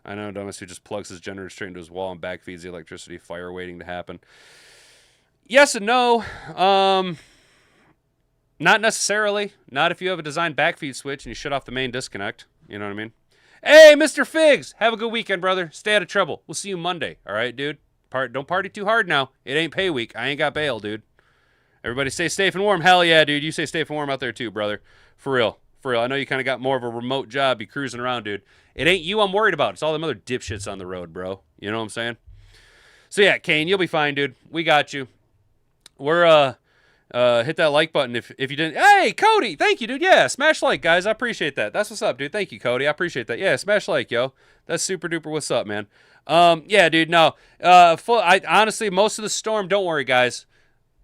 I know Domus who just plugs his generator straight into his wall and backfeeds the electricity, fire waiting to happen. Yes and no. Not necessarily. Not if you have a designed backfeed switch and you shut off the main disconnect. You know what I mean? Hey, Mr. Figs, have a good weekend, brother. Stay out of trouble. We'll see you Monday. All right, dude? Don't party too hard now. It ain't pay week. I ain't got bail, dude. Everybody stay safe and warm. Hell yeah, dude. You stay safe and warm out there too, brother. For real. I know you kind of got more of a remote job. You cruising around, dude. It ain't you I'm worried about. It's all them other dipshits on the road, bro. You know what I'm saying? So yeah, Kane, you'll be fine, dude. We got you. We're hit that like button if you didn't. Hey, Cody, thank you, dude. Yeah, smash like, guys. I appreciate that. That's what's up, dude. Thank you, Cody. I appreciate that. Yeah, smash like, yo. That's super duper. What's up, man? Yeah, dude. No. Honestly, most of the storm. Don't worry, guys.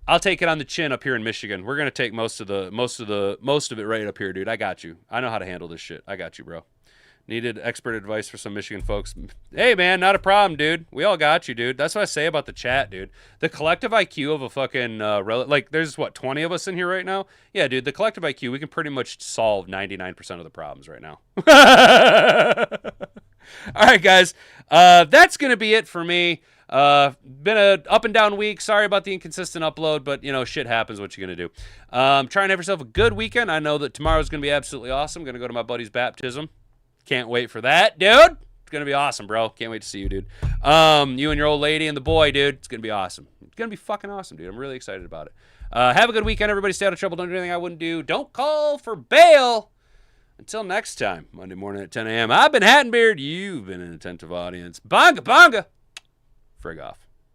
I'll take it on the chin up here in Michigan. We're gonna take most of it right up here, dude. I got you. I know how to handle this shit. I got you, bro. Needed expert advice for some Michigan folks. Hey, man, not a problem, dude. We all got you, dude. That's what I say about the chat, dude. The collective IQ of a fucking there's 20 of us in here right now. Yeah, dude. The collective IQ, we can pretty much solve 99% of the problems right now. All right, guys. That's gonna be it for me. Been a up and down week. Sorry about the inconsistent upload, but shit happens. What you gonna do? Try and have yourself a good weekend. I know that tomorrow's gonna be absolutely awesome. Gonna go to my buddy's baptism. Can't wait for that, dude. It's gonna be awesome, bro. Can't wait to see you, dude. You and your old lady and the boy, dude. It's gonna be awesome. It's gonna be fucking awesome, dude. I'm really excited about it. Have a good weekend, everybody. Stay out of trouble. Don't do anything I wouldn't do. Don't call for bail. Until next time, Monday morning at 10 a.m. I've been Hattenbeard. You've been an attentive audience. Bonga, bonga. Frig off.